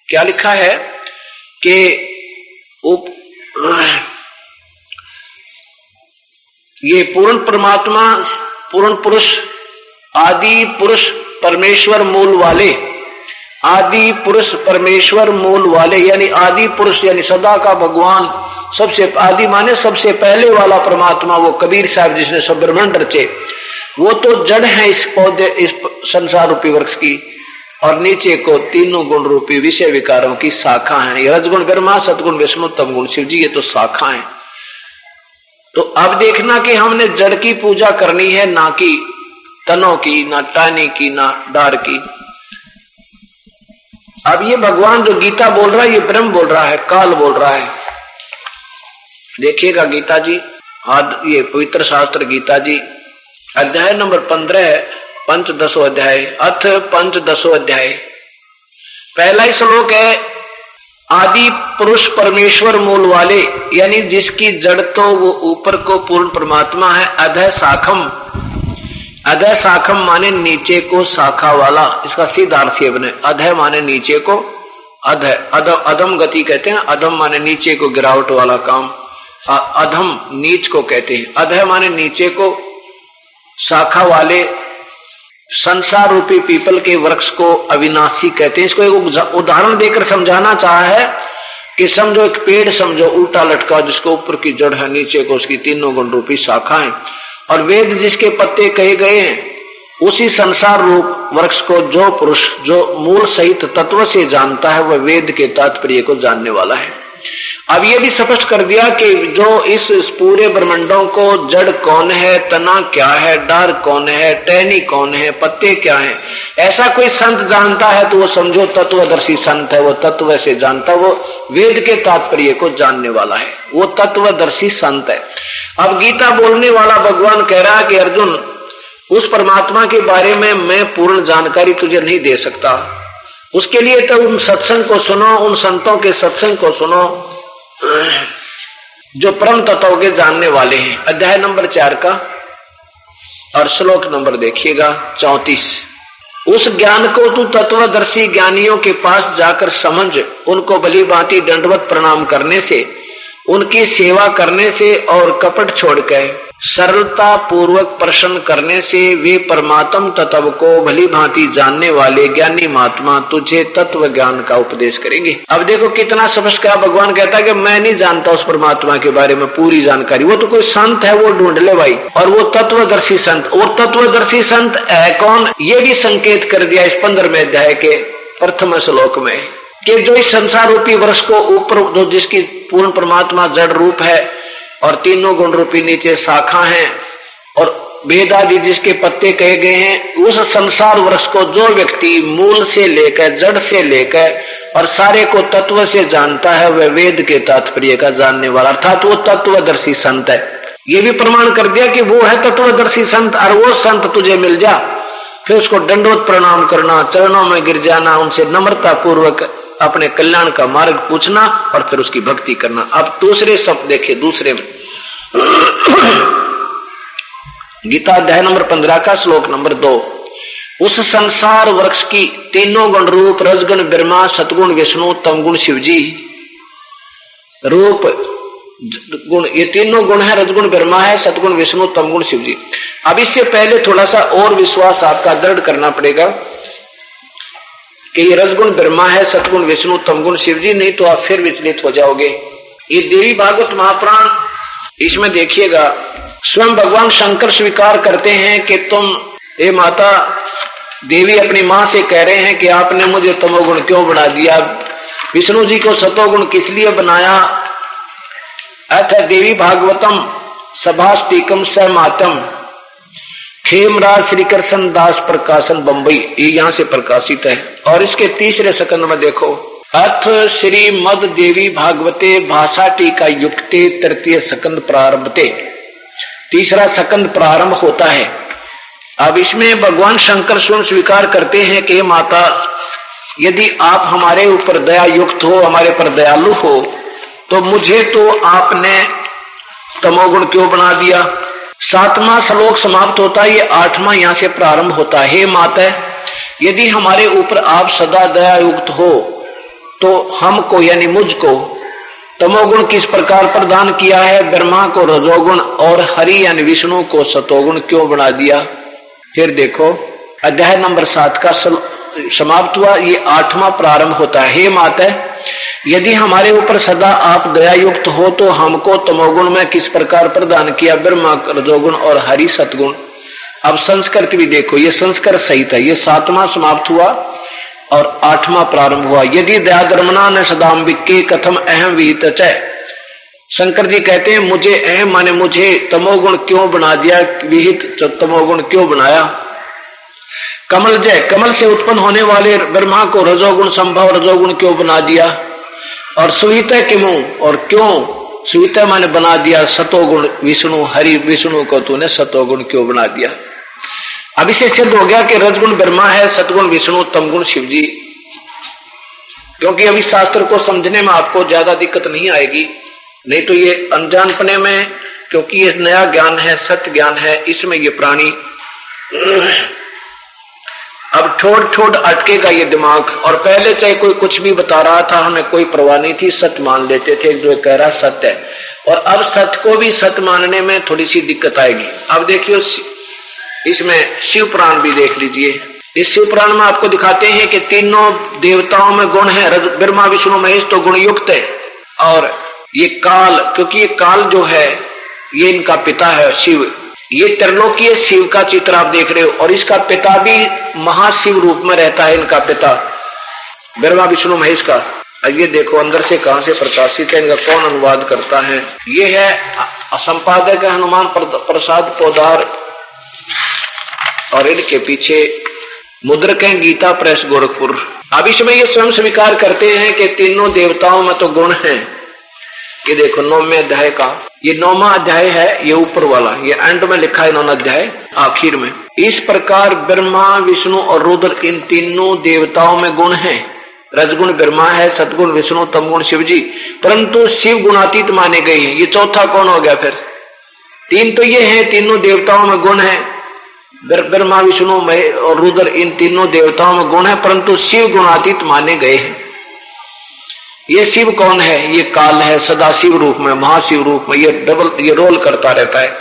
क्या लिखा है कि ये पूर्ण परमात्मा, पूर्ण पुरुष, आदि पुरुष परमेश्वर मूल वाले, आदि पुरुष परमेश्वर मूल वाले, यानी आदि पुरुष यानी सदा का भगवान, सबसे आदि माने सबसे पहले वाला परमात्मा, वो कबीर साहब जिसने सब ब्रह्मांड रचे, वो तो जड़ है इस पौधे, इस संसार रूपी वृक्ष की, और नीचे को तीनों गुण रूपी विषय विकारों की शाखा है। ये रजगुण ब्रह्मा, सतगुण विष्णु, तमगुण शिव जी, ये तो शाखा है। तो अब देखना कि हमने जड़ की पूजा करनी है, ना कि तनों की, ना टानी की, ना डार की। अब ये भगवान जो गीता बोल रहा है, ये ब्रह्म बोल रहा है, काल बोल रहा है। देखिएगा गीता जी, ये पवित्र शास्त्र गीता जी, अध्याय नंबर 15, पंचदशो अध्याय, अथ पंचदशो अध्याय। पहला ही श्लोक है, आदि पुरुष परमेश्वर मूल वाले, यानी जिसकी जड़ तो वो ऊपर को पूर्ण परमात्मा है। अधः शाखम, अधः शाखम माने नीचे को शाखा वाला, इसका सीधा अर्थ ये बने, अधः माने नीचे को, अधः अधम गति कहते हैं, अधम माने नीचे को गिरावट वाला काम, अधम नीच को कहते हैं। अधः माने नीचे को शाखा वाले संसार रूपी पीपल के वृक्ष को अविनाशी कहते हैं। इसको एक उदाहरण देकर समझाना चाहा है कि समझो एक पेड़ समझो उल्टा लटका, जिसको ऊपर की जड़ है, नीचे को उसकी तीनों गुण रूपी शाखा है, और वेद जिसके पत्ते कहे गए हैं, उसी संसार रूप वृक्ष को जो पुरुष जो मूल सहित तत्व से जानता है, वह वेद के तात्पर्य को जानने वाला है। अब यह भी स्पष्ट कर दिया कि जो इस पूरे ब्रह्मांडों को जड़ कौन है, तना क्या है, डार कौन है, टहनी कौन है, पत्ते क्या है, ऐसा कोई संत जानता है तो वो समझो तत्वदर्शी संत है। वो तत्व से जानता, वो वेद के तात्पर्य को जानने वाला है, वो तत्वदर्शी संत है। अब गीता बोलने वाला भगवान कह रहा है कि अर्जुन, उस परमात्मा के बारे में मैं पूर्ण जानकारी तुझे नहीं दे सकता, उसके लिए तो उन सत्संग को सुनो, उन संतों के सत्संग को सुनो जो परम तत्व के जानने वाले हैं। अध्याय नंबर 4 का और श्लोक नंबर देखिएगा 34। उस ज्ञान को तू तत्वदर्शी ज्ञानियों के पास जाकर समझ, उनको भली भांति दंडवत प्रणाम करने से, उनकी सेवा करने से और कपट छोड़कर सरलता पूर्वक प्रश्न करने से वे परमात्म तत्व को भली भांति जानने वाले ज्ञानी महात्मा तुझे तत्व ज्ञान का उपदेश करेंगे। अब देखो कितना स्पष्ट क्या भगवान कहता है कि मैं नहीं जानता उस परमात्मा के बारे में पूरी जानकारी, वो तो कोई संत है, वो ढूंढ ले भाई। और वो तत्वदर्शी संत, और तत्वदर्शी संत है कौन, ये भी संकेत कर दिया इस 15वें अध्याय के प्रथम श्लोक में, कि जो इस संसार रूपी वृक्ष को ऊपर, जो जिसकी पूर्ण परमात्मा जड़ रूप है और तीनों गुण रूपी नीचे शाखा है, और वेद आदि जिसके पत्ते कहे गए हैं, उस संसार वृक्ष को जो व्यक्ति मूल से लेकर, जड़ से लेकर और सारे को तत्व से जानता है, वह वेद के तात्पर्य का जानने वाला, अर्थात वो तत्वदर्शी संत है। ये भी प्रमाण कर दिया कि वो है तत्वदर्शी संत, और वो संत तुझे मिल जा, फिर उसको दंडवत प्रणाम करना, चरणों में गिर जाना, उनसे नम्रता पूर्वक अपने कल्याण का मार्ग पूछना और फिर उसकी भक्ति करना। अब दूसरे शब्द देखिए, दूसरे में गीता अध्याय नंबर 15 का श्लोक नंबर 2। उस संसार वृक्ष की तीनों गुण रूप रजगुण ब्रह्मा, सतगुण विष्णु, तमगुण शिव जी रूप गुण, ये तीनों गुण है, रजगुण ब्रह्मा है, सतगुण विष्णु, तमगुण शिव जी। अब इससे पहले थोड़ा सा और विश्वास आपका दृढ़ करना पड़ेगा कि ये रजगुण ब्रह्मा है, सतगुण विष्णु, तमगुण शिव जी, नहीं तो आप फिर विचलित हो जाओगे। ये देवी भागवत महापुराण, इसमें देखिएगा स्वयं भगवान शंकर स्वीकार करते हैं कि तुम, हे माता देवी, अपनी मां से कह रहे हैं कि आपने मुझे तमोगुण क्यों बना दिया, विष्णु जी को सतोगुण किस लिए बनाया। अथ देवी भागवतम सभास्तिकम स मातम खेमराज श्री कृष्ण दास प्रकाशन बंबई, ये यहां से प्रकाशित है। और इसके तीसरे सकंद में देखो, अथ श्री मद देवी भागवते भाषा टीका युक्ते तृतीय सकंद प्रारंभते, तीसरा सकंद प्रारंभ होता है। अब इसमें भगवान शंकर स्वयं स्वीकार करते हैं कि माता, यदि आप हमारे ऊपर दया युक्त हो, हमारे पर दयालु हो, तो मुझे तो आपने तमोगुण क्यों बना दिया। 7वां श्लोक समाप्त होता है, ये 8वां यहां से प्रारंभ होता है। हे माता, यदि हमारे ऊपर आप सदा दया युक्त हो, तो हमको यानी मुझको तमोगुण किस प्रकार प्रदान किया है, ब्रह्मा को रजोगुण और हरि यानी विष्णु को सतोगुण क्यों बना दिया। फिर देखो अध्याय नंबर 7 का समाप्त हुआ, ये 8वां प्रारंभ होता है। हे माता, यदि हमारे ऊपर सदा आप दया युक्त हो तो हमको तमोगुण में किस प्रकार प्रदान किया, ब्रह्मा रजोगुण और हरि सतगुण। अब संस्कृत भी देखो, ये संस्कृत सहित है। ये 7वां समाप्त हुआ और 8वां प्रारंभ हुआ। यदि दया धर्मना न सदाम्बिक के कथम अहम विहित चय। शंकर जी कहते हैं मुझे अहम माने मुझे तमोगुण क्यों बना दिया, विहित तमोगुण क्यों बनाया। कमल जय, कमल से उत्पन्न होने वाले ब्रह्मा को रजोगुण संभव रजोगुण क्यों बना दिया। और सुहित किमु, और क्यों सुहित माने बना दिया सतोगुण विष्णु हरि, विष्णु को तूने सतोगुण क्यों बना दिया। अब इसे सिद्ध हो गया कि रजगुण ब्रह्मा है, सतगुण विष्णु, तमगुण शिव जी। क्योंकि अभी शास्त्र को समझने में आपको ज्यादा दिक्कत नहीं आएगी, नहीं तो ये अनजानपने में, क्योंकि ये नया ज्ञान है, सत्य ज्ञान है, इसमें ये प्राणी अब ठोड़ ठोड़ अटकेगा ये दिमाग। और पहले चाहे कोई कुछ भी बता रहा था, हमें कोई परवाह नहीं थी, सत्य मान लेते थे, जो कह रहा सत्य है। और अब सत्य को भी सत्य मानने में थोड़ी सी दिक्कत आएगी। अब देखियो इसमें शिव पुराण भी देख लीजिए। इस शिव पुराण में आपको दिखाते हैं कि तीनों देवताओं में गुण है, ब्रह्मा विष्णु महेश तो गुण युक्त है। और ये काल, क्योंकि ये काल जो है ये इनका पिता है शिव, ये त्रिलोकीय शिव का चित्र आप देख रहे हो। और इसका पिता भी महाशिव रूप में रहता है, इनका पिता ब्रह्मा विष्णु महेश का। ये देखो अंदर से कहां से प्रकाशित है, इनका कौन अनुवाद करता है। ये है संपादक हनुमान प्रसाद पोदार, और इनके पीछे मुद्रक है गीता प्रेस गोरखपुर। अब इसमें ये स्वयं स्वीकार करते हैं कि तीनों देवताओं में तो गुण हैं। ये देखो 9वें अध्याय का, ये 9वां अध्याय है, ये ऊपर वाला, ये एंड में लिखा है 9वां अध्याय आखिर में। इस प्रकार ब्रह्मा विष्णु और रुद्र इन तीनों देवताओं में गुण हैं। रजगुण ब्रह्मा है, सतगुण विष्णु, तमगुण शिव जी, परंतु शिव गुणातीत माने गए हैं। ये चौथा कौन हो गया फिर। तीन तो ये है, तीनों देवताओं में गुण है, ब्रह्मा विष्णु और रुद्र इन तीनों देवताओं में गुण है, परंतु शिव गुणातीत माने गए हैं। ये शिव कौन है, ये काल है, सदाशिव रूप में, महाशिव रूप में, ये रोल करता रहता है।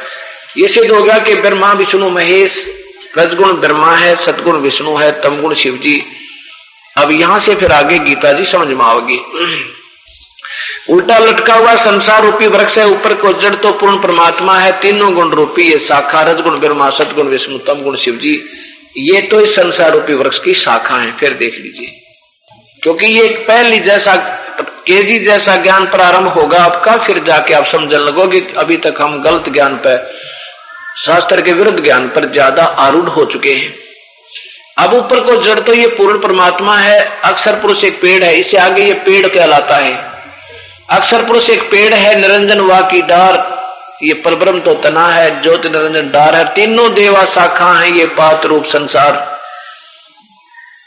ये सिद्ध हो गया कि ब्रह्मा विष्णु महेश, रजगुण ब्रह्मा है, सतगुण विष्णु है, तमगुण शिव जी। अब यहां से फिर आगे गीता जी समझ में आओगी। उल्टा लटका हुआ संसार रूपी वृक्ष है, ऊपर को जड़ तो पूर्ण परमात्मा है, तीनों गुण रूपी ये शाखा, रजगुण ब्रह्मा, सतगुण विष्णु, तमगुण शिव जी। ये तो इस संसार रूपी वृक्ष की शाखा है। फिर देख लीजिए, क्योंकि ये पहली जैसा केजी जैसा ज्ञान प्रारंभ होगा आपका, फिर जाके आप समझने लगोगे कि अभी तक हम गलत ज्ञान पर, शास्त्र के विरुद्ध ज्ञान पर ज्यादा आरूढ़ हो चुके हैं। अब ऊपर को जड़ तो ये पूर्ण परमात्मा है, अक्षर पुरुष एक पेड़ है, इससे आगे ये पेड़ कहलाता है। अक्षर पुरुष एक पेड़ है, निरंजन वा की डार, ये परब्रह्म तो तना है, ज्योति निरंजन डार है। तीनों देवा शाखा है, ये पात रूप संसार।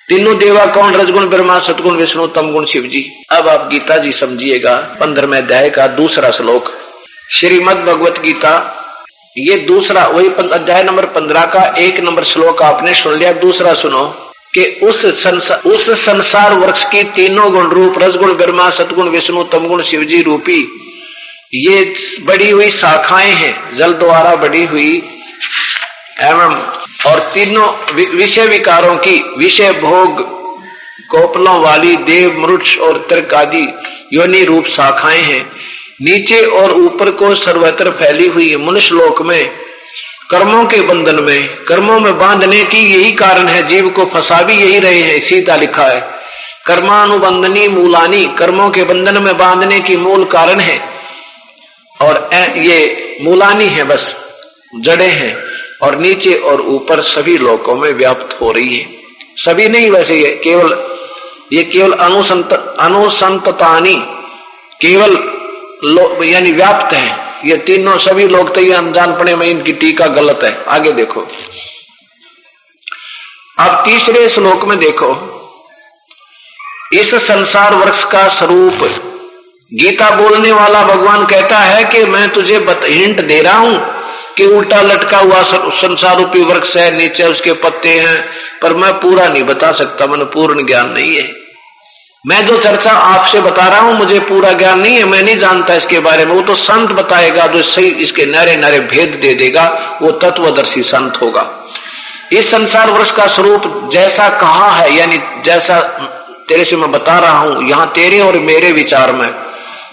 तीनों देवा कौन, रजगुण ब्रह्मा, सतगुण विष्णु, तमगुण शिव जी। अब आप गीता जी समझिएगा, 15वें अध्याय का दूसरा श्लोक, श्रीमद् भगवत गीता, ये दूसरा, वही अध्याय नंबर 15 का 1 नंबर श्लोक आपने सुन लिया। दूसरा सुनो कि उस संसार वृक्ष की तीनों गुण रूप रजगुण ब्रह्मा, सतगुण विष्णु, तमगुण शिव जी रूपी ये बढ़ी हुई शाखाएं हैं, जल द्वारा बढ़ी हुई एवं, और तीनों विषय विकारों की, विषय भोग कोपलों वाली देव, मृक्ष और तर्क आदि योनि रूप शाखाएं हैं। नीचे और ऊपर को सर्वत्र फैली हुई मनुष्य लोक में कर्मों के बंधन में, कर्मों में बांधने की यही कारण है, जीव को फंसा भी यही रहे हैं। सीधा लिखा है कर्मानुबंधनी मूलानी, कर्मों के बंधन में बांधने की मूल कारण है, और ये मूलानी है, बस जड़े हैं, और नीचे और ऊपर सभी लोकों में व्याप्त हो रही है। सभी नहीं, वैसे ये केवल अनुसंततानी, केवल यानी व्याप्त है ये तीनों, सभी लोग तो ये अनजान पड़े में इनकी टीका गलत है। आगे देखो, अब तीसरे श्लोक में देखो, इस संसार वृक्ष का स्वरूप गीता बोलने वाला भगवान कहता है कि मैं तुझे हिंट दे रहा हूं कि उल्टा लटका हुआ संसार रूपी वृक्ष है, नीचे उसके पत्ते हैं, पर मैं पूरा नहीं बता सकता, मैंने पूर्ण ज्ञान नहीं है। मैं जो चर्चा आपसे बता रहा हूं मुझे पूरा ज्ञान नहीं है, मैं नहीं जानता इसके बारे में। वो तो संत बताएगा जो सही इसके नारे नारे भेद दे देगा, वो तत्वदर्शी संत होगा। इस संसार वृक्ष का स्वरूप जैसा कहा है, यानी जैसा तेरे से मैं बता रहा हूं, यहां तेरे और मेरे विचार में,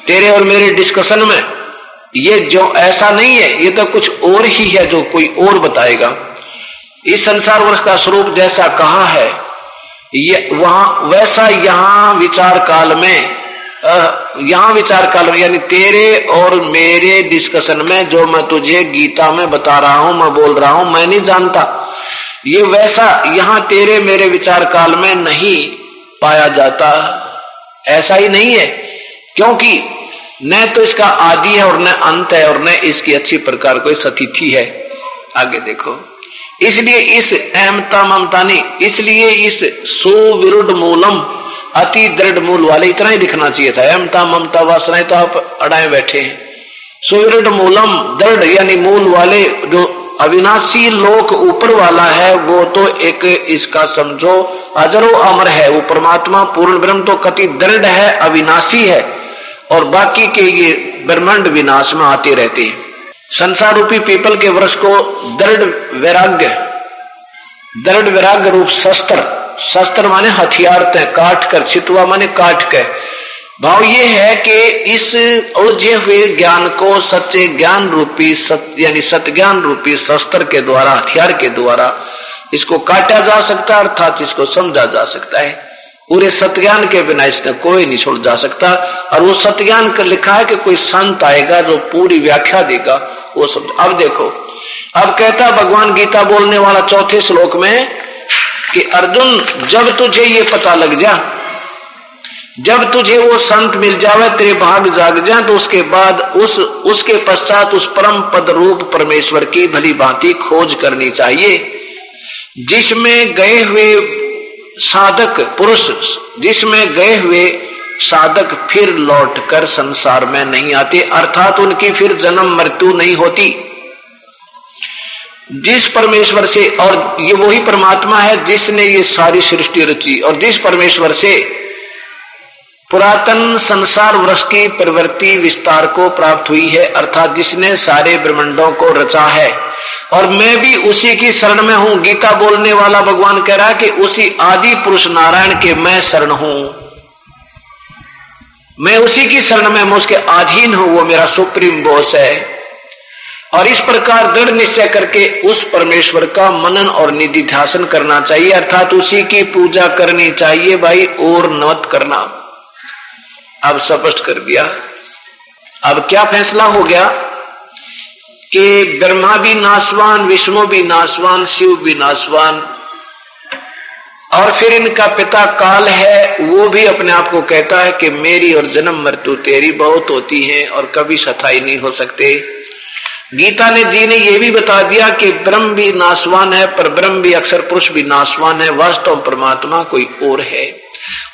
तेरे और मेरे डिस्कशन में ये जो ऐसा नहीं है, ये तो कुछ और ही है जो कोई और बताएगा। इस संसार वर्ष का स्वरूप जैसा कहा है ये वहां वैसा यहां विचार काल में, यानी तेरे और मेरे डिस्कशन में जो मैं तुझे गीता में बता रहा हूं, मैं बोल रहा हूं, मैं नहीं जानता, ये वैसा यहां तेरे मेरे विचार काल में नहीं पाया जाता, ऐसा ही नहीं है। क्योंकि न तो इसका आदि है और न अंत है और न इसकी अच्छी प्रकार कोई सतिथि है। आगे देखो, इसलिए इस अहमता ममता नहीं, इसलिए इस सुविरुद्ध मूलम, अति दृढ़ मूल वाले, इतना ही लिखना चाहिए था। अहमता ममता वासनाएं तो आप अड़ाए बैठे हैं। सुविरुद्ध मूलम, दृढ़ यानी मूल वाले, जो अविनाशी लोक ऊपर वाला है, वो तो एक इसका समझो अजरो अमर है, वो परमात्मा पूर्ण ब्रह्म तो कति दृढ़ है, अविनाशी है, और बाकी के ये ब्रह्मांड विनाश में आते रहते हैं। संसार रूपी पीपल के वृक्ष को दृढ़ वैराग्य रूप शस्त्र, शस्त्र माने हथियार तय काट कर, छितवा माने काट कर, भाव ये है कि इस उलझे हुए ज्ञान को सच्चे ज्ञान रूपी यानी सत्य ज्ञान रूपी शस्त्र के द्वारा, हथियार के द्वारा इसको काटा जा सकता है, अर्थात इसको समझा जा सकता है। पूरे सत्य के बिना इसने कोई नहीं छोड़ जा सकता। और वो सत्य ज्ञान का लिखा है कि कोई संत आएगा जो पूरी व्याख्या देगा, वो सब। अब देखो, अब कहता भगवान गीता बोलने वाला चौथे श्लोक में कि अर्जुन, जब तुझे ये पता लग जा, जब तुझे वो संत मिल जावे, तेरे भाग जाग जाए, तो उसके बाद उसके पश्चात उस परम पद रूप परमेश्वर की भली भांति खोज करनी चाहिए, जिसमें गए हुए साधक पुरुष, जिसमें गए हुए साधक फिर लौटकर संसार में नहीं आते, अर्थात उनकी फिर जन्म मृत्यु नहीं होती। जिस परमेश्वर से, और ये वही परमात्मा है जिसने ये सारी सृष्टि रची, और जिस परमेश्वर से पुरातन संसार वृक्ष की प्रवृत्ति विस्तार को प्राप्त हुई है, अर्थात जिसने सारे ब्रह्मांडों को रचा है, और मैं भी उसी की शरण में हूं। गीता बोलने वाला भगवान कह रहा है कि उसी आदि पुरुष नारायण के मैं शरण हूं, मैं उसी की शरण में, मैं उसके अधीन हूं, वो मेरा सुप्रीम बॉस है। और इस प्रकार दृढ़ निश्चय करके उस परमेश्वर का मनन और निधिध्यासन करना चाहिए, अर्थात उसी की पूजा करनी चाहिए भाई, और नवत करना। अब स्पष्ट कर दिया। अब क्या फैसला हो गया कि ब्रह्मा भी नाशवान, विष्णु भी नाशवान, शिव भी नाशवान, और फिर इनका पिता काल है, वो भी अपने आप को कहता है कि मेरी और जन्म मृत्यु तेरी बहुत होती है और कभी स्थायी नहीं हो सकते। गीता ने जी ने यह भी बता दिया कि ब्रह्म भी नाशवान है, पर ब्रह्म भी अक्षर पुरुष भी नाशवान है, वास्तव परमात्मा कोई और है।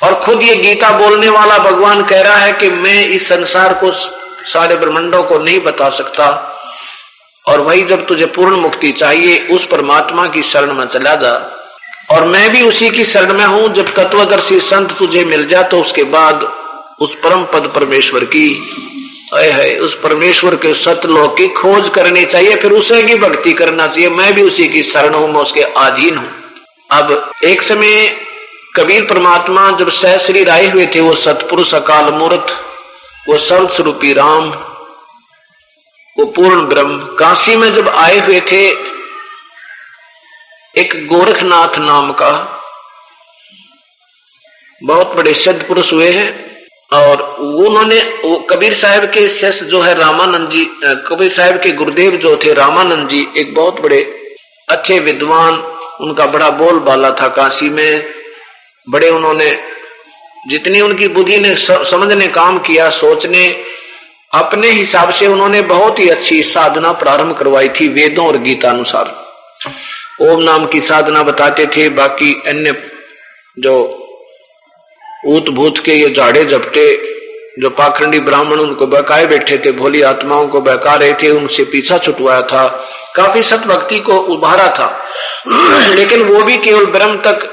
और खुद ये गीता बोलने वाला भगवान कह रहा है कि मैं इस संसार को, सारे ब्रह्मांडों को नहीं बता सकता, और वही जब तुझे पूर्ण मुक्ति चाहिए उस परमात्मा की शरण में चला जा, और मैं भी उसी की शरण में हूं। जब तत्वदर्शी संत तुझे मिल जाए तो उसके बाद उस परम पद परमेश्वर की है, उस परमेश्वर के सतलोक की खोज करनी चाहिए, फिर उसे की भक्ति करना चाहिए। मैं भी उसी की शरण हूं, मैं उसके अधीन हूं। अब एक समय कबीर परमात्मा जब सहश्री आए हुए थे, वो सतपुरुष अकाल मूर्त, वो सर्व स्वरूपी राम, वो पूर्ण ब्रह्म, काशी में जब आए हुए थे, एक गोरखनाथ नाम का बहुत बड़े सिद्ध पुरुष हुए हैं, और उन्होंने कबीर साहब के शिष्य जो है रामानंद जी, कबीर साहब के गुरुदेव जो थे रामानंद जी, एक बहुत बड़े अच्छे विद्वान, उनका बड़ा बोलबाला था काशी में, बड़े उन्होंने जितनी उनकी बुद्धि ने समझने काम किया, सोचने, अपने हिसाब से उन्होंने बहुत ही अच्छी साधना प्रारंभ करवाई थी वेदों और गीता अनुसार। ओम नाम की साधना बताते थे, बाकी अन्य जो ऊत भूत के ये जाड़े जपटे जो पाखंडी ब्राह्मण उनको बहकाए बैठे थे, भोली आत्माओं को बहका रहे थे, उनसे पीछा छुटवाया था, काफी सत भक्ति को उभारा था। लेकिन वो भी केवल ब्रह्म तक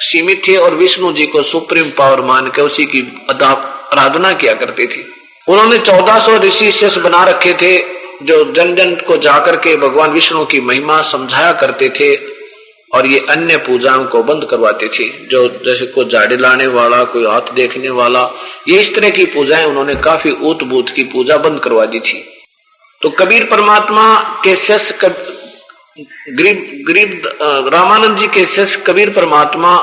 सीमित थे और विष्णु जी को सुप्रीम पावर मान के उसी की आराधना किया करते थे। उन्होंने 1400 ऋषि शिष्य बना रखे थे जो जन जन को जाकर के भगवान विष्णु की महिमा समझाया करते थे, और ये अन्य पूजाओं को बंद करवाते थे। जो जैसे कोई झाड़े लाने वाला, कोई हाथ देखने वाला, ये इस तरह की पूजाएं उन्होंने काफी ऊत बूत की पूजा बंद करवा दी थी। तो कबीर परमात्मा के शिष्य गरीब रामानंद जी के शिष्य कबीर परमात्मा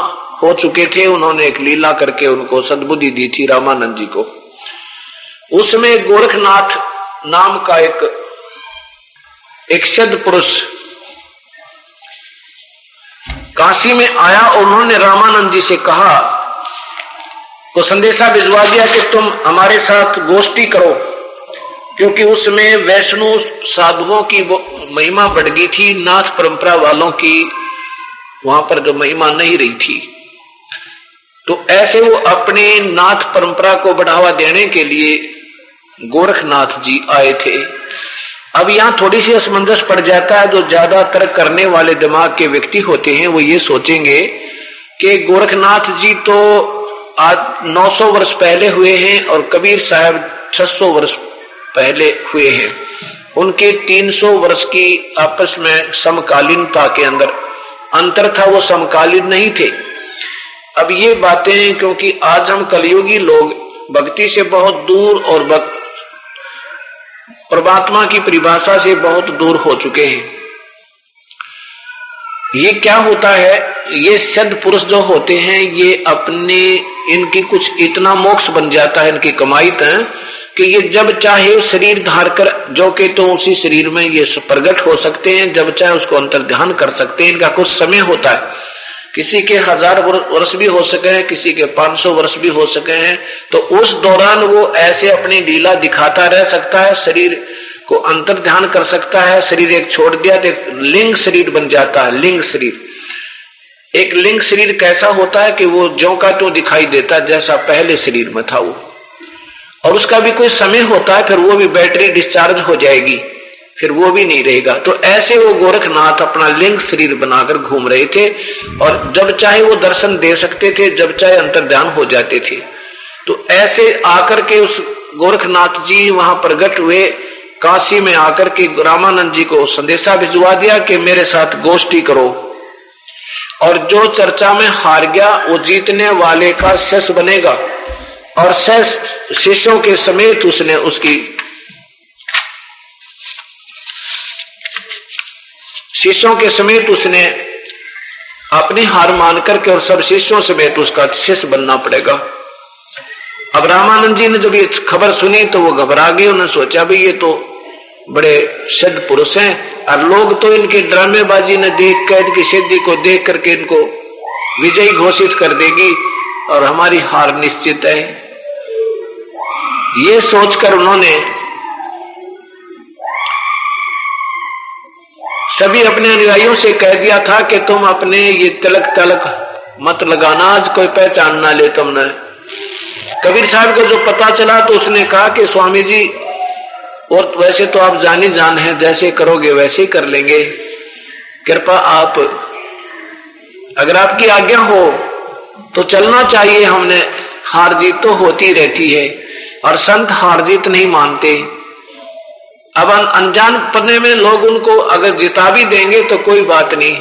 हो चुके थे। उन्होंने एक लीला करके उनको सद्बुद्धि दी थी रामानंद जी को। उसमें गोरखनाथ नाम का एक सिद्ध पुरुष काशी में आया और उन्होंने रामानंद जी से कहा, को संदेशा भिजवा दिया कि तुम हमारे साथ गोष्ठी करो, क्योंकि उसमें वैष्णव साधुओं की महिमा बढ़ गई थी, नाथ परंपरा वालों की वहां पर जो महिमा नहीं रही थी। तो ऐसे वो अपने नाथ परंपरा को बढ़ावा देने के लिए गोरखनाथ जी आए थे। अब यहां थोड़ी सी असमंजस पड़ जाता है। जो ज्यादातर करने वाले दिमाग के व्यक्ति होते हैं वो ये सोचेंगे कि गोरखनाथ जी तो आज 900 वर्ष पहले हुए हैं और कबीर साहब 600 वर्ष पहले हुए हैं। उनके 300 वर्ष की आपस में समकालीनता के अंदर अंतर था, वो समकालीन नहीं थे। अब ये बातें, क्योंकि आज हम कलयुगी लोग भक्ति से बहुत दूर और परमात्मा की परिभाषा से बहुत दूर हो चुके हैं। ये क्या होता है, ये सिद्ध पुरुष जो होते हैं ये अपने इनकी कुछ इतना मोक्ष बन जाता है, इनकी कमाई है कि ये जब चाहे शरीर धार कर जो के तो उसी शरीर में ये प्रकट हो सकते हैं, जब चाहे उसको अंतर ध्यान कर सकते हैं। इनका कुछ समय होता है, किसी के 1000 वर्ष भी हो सके हैं, किसी के 500 वर्ष भी हो सके हैं। तो उस दौरान वो ऐसे अपनी लीला दिखाता रह सकता है, शरीर को अंतर ध्यान कर सकता है। शरीर एक छोड़ दिया तो एक लिंग शरीर बन जाता है। लिंग शरीर, एक लिंग शरीर कैसा होता है कि वो ज्यों का तो दिखाई देता जैसा पहले शरीर में था वो, और उसका भी कोई समय होता है, फिर वो भी बैटरी डिस्चार्ज हो जाएगी, फिर वो भी नहीं रहेगा। तो ऐसे वो गोरखनाथ अपना लिंग शरीर बनाकर घूम रहे थे और जब चाहे वो दर्शन दे सकते थे, जब चाहे अंतर ध्यान हो जाते थे। तो ऐसे आकर के उस गोरखनाथ जी वहां प्रकट हुए, काशी में आकर के रामानंद जी को संदेशा भिजवा दिया कि मेरे साथ गोष्ठी करो, और जो चर्चा में हार गया वो जीतने वाले का शिष्य बनेगा। और शिष्यों के समेत उसने उसकी शिष्यों के समेत उसने अपनी हार मान करके और सब शिष्यों समेत उसका शिष्य बनना पड़ेगा। अब रामानंद जी ने जब ये खबर सुनी तो वो घबरा गए। उन्होंने सोचा भाई ये तो बड़े सिद्ध पुरुष हैं और लोग तो इनके ड्रामेबाजी ने देख कर, इनकी सिद्धि को देख करके इनको विजयी घोषित कर देगी और हमारी हार निश्चित है। ये सोचकर उन्होंने सभी अपने अनुयायियों से कह दिया था कि तुम अपने ये तिलक तलक मत लगाना, आज कोई पहचान ना ले तुमने। कबीर साहब को जो पता चला तो उसने कहा कि स्वामी जी, और वैसे तो आप जानी जान हैं, जैसे करोगे वैसे ही कर लेंगे, कृपा आप, अगर आपकी आज्ञा हो तो चलना चाहिए। हमने हार जीत तो होती रहती है और संत हार जीत नहीं मानते। अब अनजान पन्ने में लोग उनको अगर जिता भी देंगे तो कोई बात नहीं,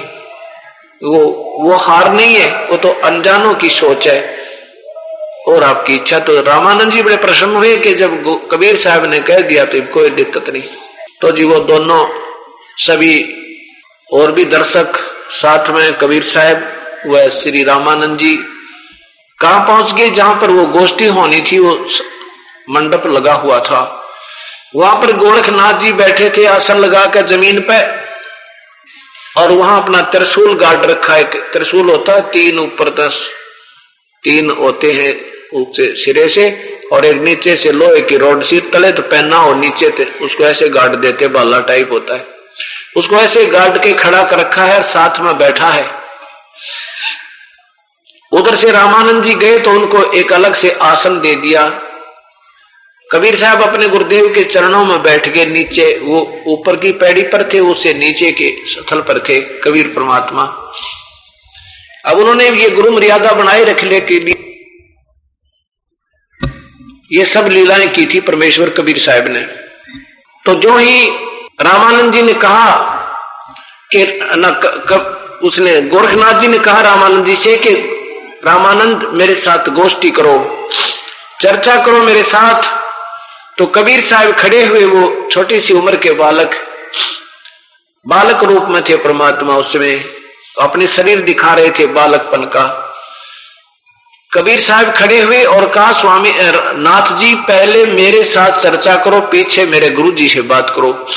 वो हार नहीं है, वो तो अनजानों की सोच है और आपकी इच्छा। तो रामानंद जी बड़े प्रसन्न हुए कि जब कबीर साहब ने कह दिया तो कोई दिक्कत नहीं। तो जी वो दोनों सभी और भी दर्शक साथ में कबीर साहब व श्री रामानंद जी कहां पहुंच गए, जहां पर वो गोष्ठी होनी थी, वो मंडप लगा हुआ था। वहां पर गोरखनाथ जी बैठे थे आसन लगाकर जमीन पे, और वहां अपना त्रिशूल गाड़ रखा है। त्रिशूल होता है 3 ऊपर 10, 3 होते हैं ऊंचे सिरे से, और एक नीचे से लोहे की रॉड सी तले तो पहना और नीचे थे उसको ऐसे गाड़ देते, बाला टाइप होता है, उसको ऐसे गाड़ के खड़ा कर रखा है, साथ में बैठा है। उधर से रामानंद जी गए तो उनको एक अलग से आसन दे दिया। कबीर साहब अपने गुरुदेव के चरणों में बैठ गए। नीचे वो ऊपर की पैड़ी पर थे, उससे नीचे के स्थल पर थे कबीर परमात्मा। अब उन्होंने ये गुरु मर्यादा बनाए रखने के लिए ये सब लीलाएं की थी परमेश्वर कबीर साहब ने। तो जो ही रामानंद जी ने कहा कि उसने गोरखनाथ जी ने कहा रामानंद जी से कि रामानंद मेरे साथ गोष्ठी करो, चर्चा करो मेरे साथ। तो कबीर साहब खड़े हुए, वो छोटी सी उम्र के बालक रूप में थे परमात्मा, उसमें अपने शरीर दिखा रहे थे बालकपन का। कबीर साहब खड़े हुए और कहा स्वामी नाथ जी पहले मेरे साथ चर्चा करो, पीछे मेरे गुरु जी से बात करो।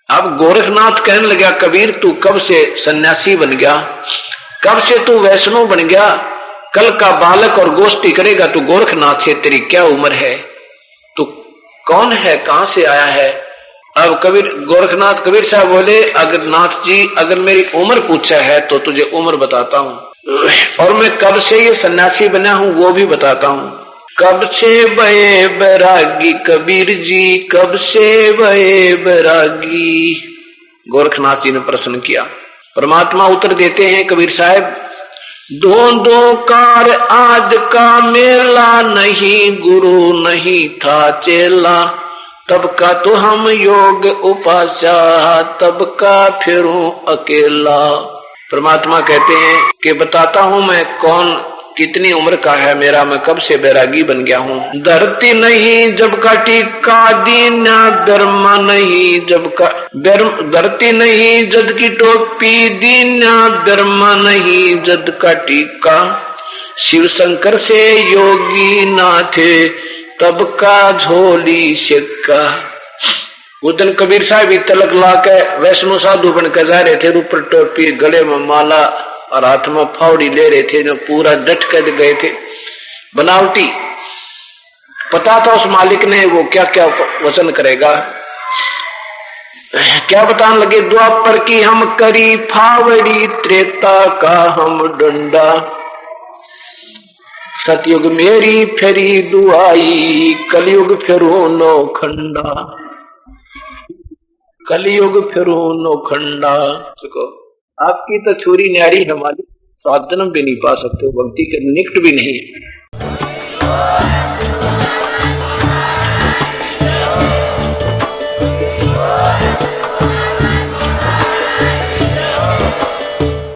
अब गोरखनाथ कहने लगा कबीर तू कब से सन्यासी बन गया, कब से तू वैष्णव बन गया, कल का बालक और गोष्ठी करेगा तू गोरखनाथ से, तेरी क्या उम्र है, तू कौन है, कहां से आया है। अब गोरखनाथ कबीर साहब बोले अगर नाथ जी अगर मेरी उम्र पूछा है तो तुझे उम्र बताता हूं, और मैं कब से ये सन्यासी बना हूं वो भी बताता हूं। कब से भये बैरागी कबीर जी, कब से भये बैरागी। गोरखनाथ जी ने प्रश्न किया। परमात्मा उत्तर देते हैं कबीर साहब, दो कार आद का मेला, नहीं गुरु नहीं था चेला, तब का तो हम योग उपास्या, तब का फिरूं अकेला। परमात्मा कहते हैं कि बताता हूं मैं कौन कितनी उम्र का है मेरा, मैं कब से बैरागी बन गया हूं। धरती नहीं जब का टीका दीना, ब्रह्मा नहीं जब का धरती नहीं जद की टोपी दीना, ब्रह्मा नहीं जद का टीका, शिव शंकर से योगी ना थे तब का झोली सिक्का। उस दिन कबीर साहब तिलक ला के वैष्णो साधु बन के जा रहे थे, ऊपर टोपी गले में माला और हाथ में फावड़ी ले रहे थे, जो पूरा डट कर गए थे बनावटी। पता था उस मालिक ने वो क्या क्या वचन करेगा। क्या बताने लगे, द्वापर की हम करी फावड़ी, त्रेता का हम डंडा, सतयुग मेरी फेरी दुआई, कलयुग फिरो नौखंडा, कलयुग फिरो नौखंडा। देखो आपकी तो छुरी न्यारी हमारी सात जन्म भी नहीं पा सकते, भक्ति के निकट भी नहीं है।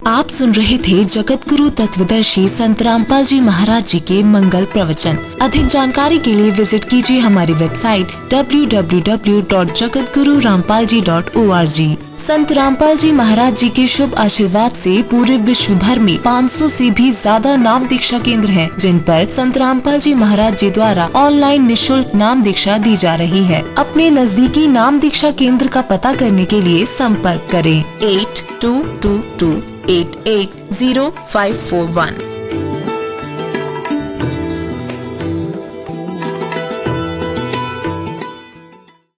आप सुन रहे थे जगत गुरु तत्वदर्शी संत रामपाल जी महाराज जी के मंगल प्रवचन। अधिक जानकारी के लिए विजिट कीजिए हमारी वेबसाइट www.jagatgururampalji.org। संत रामपाल जी महाराज जी के शुभ आशीर्वाद से पूरे विश्व भर में 500 से भी ज्यादा नाम दीक्षा केंद्र हैं, जिन पर संत रामपाल जी महाराज जी द्वारा ऑनलाइन निःशुल्क नाम दीक्षा दी जा रही है। अपने नजदीकी नाम दीक्षा केंद्र का पता करने के लिए संपर्क करें 8222880541।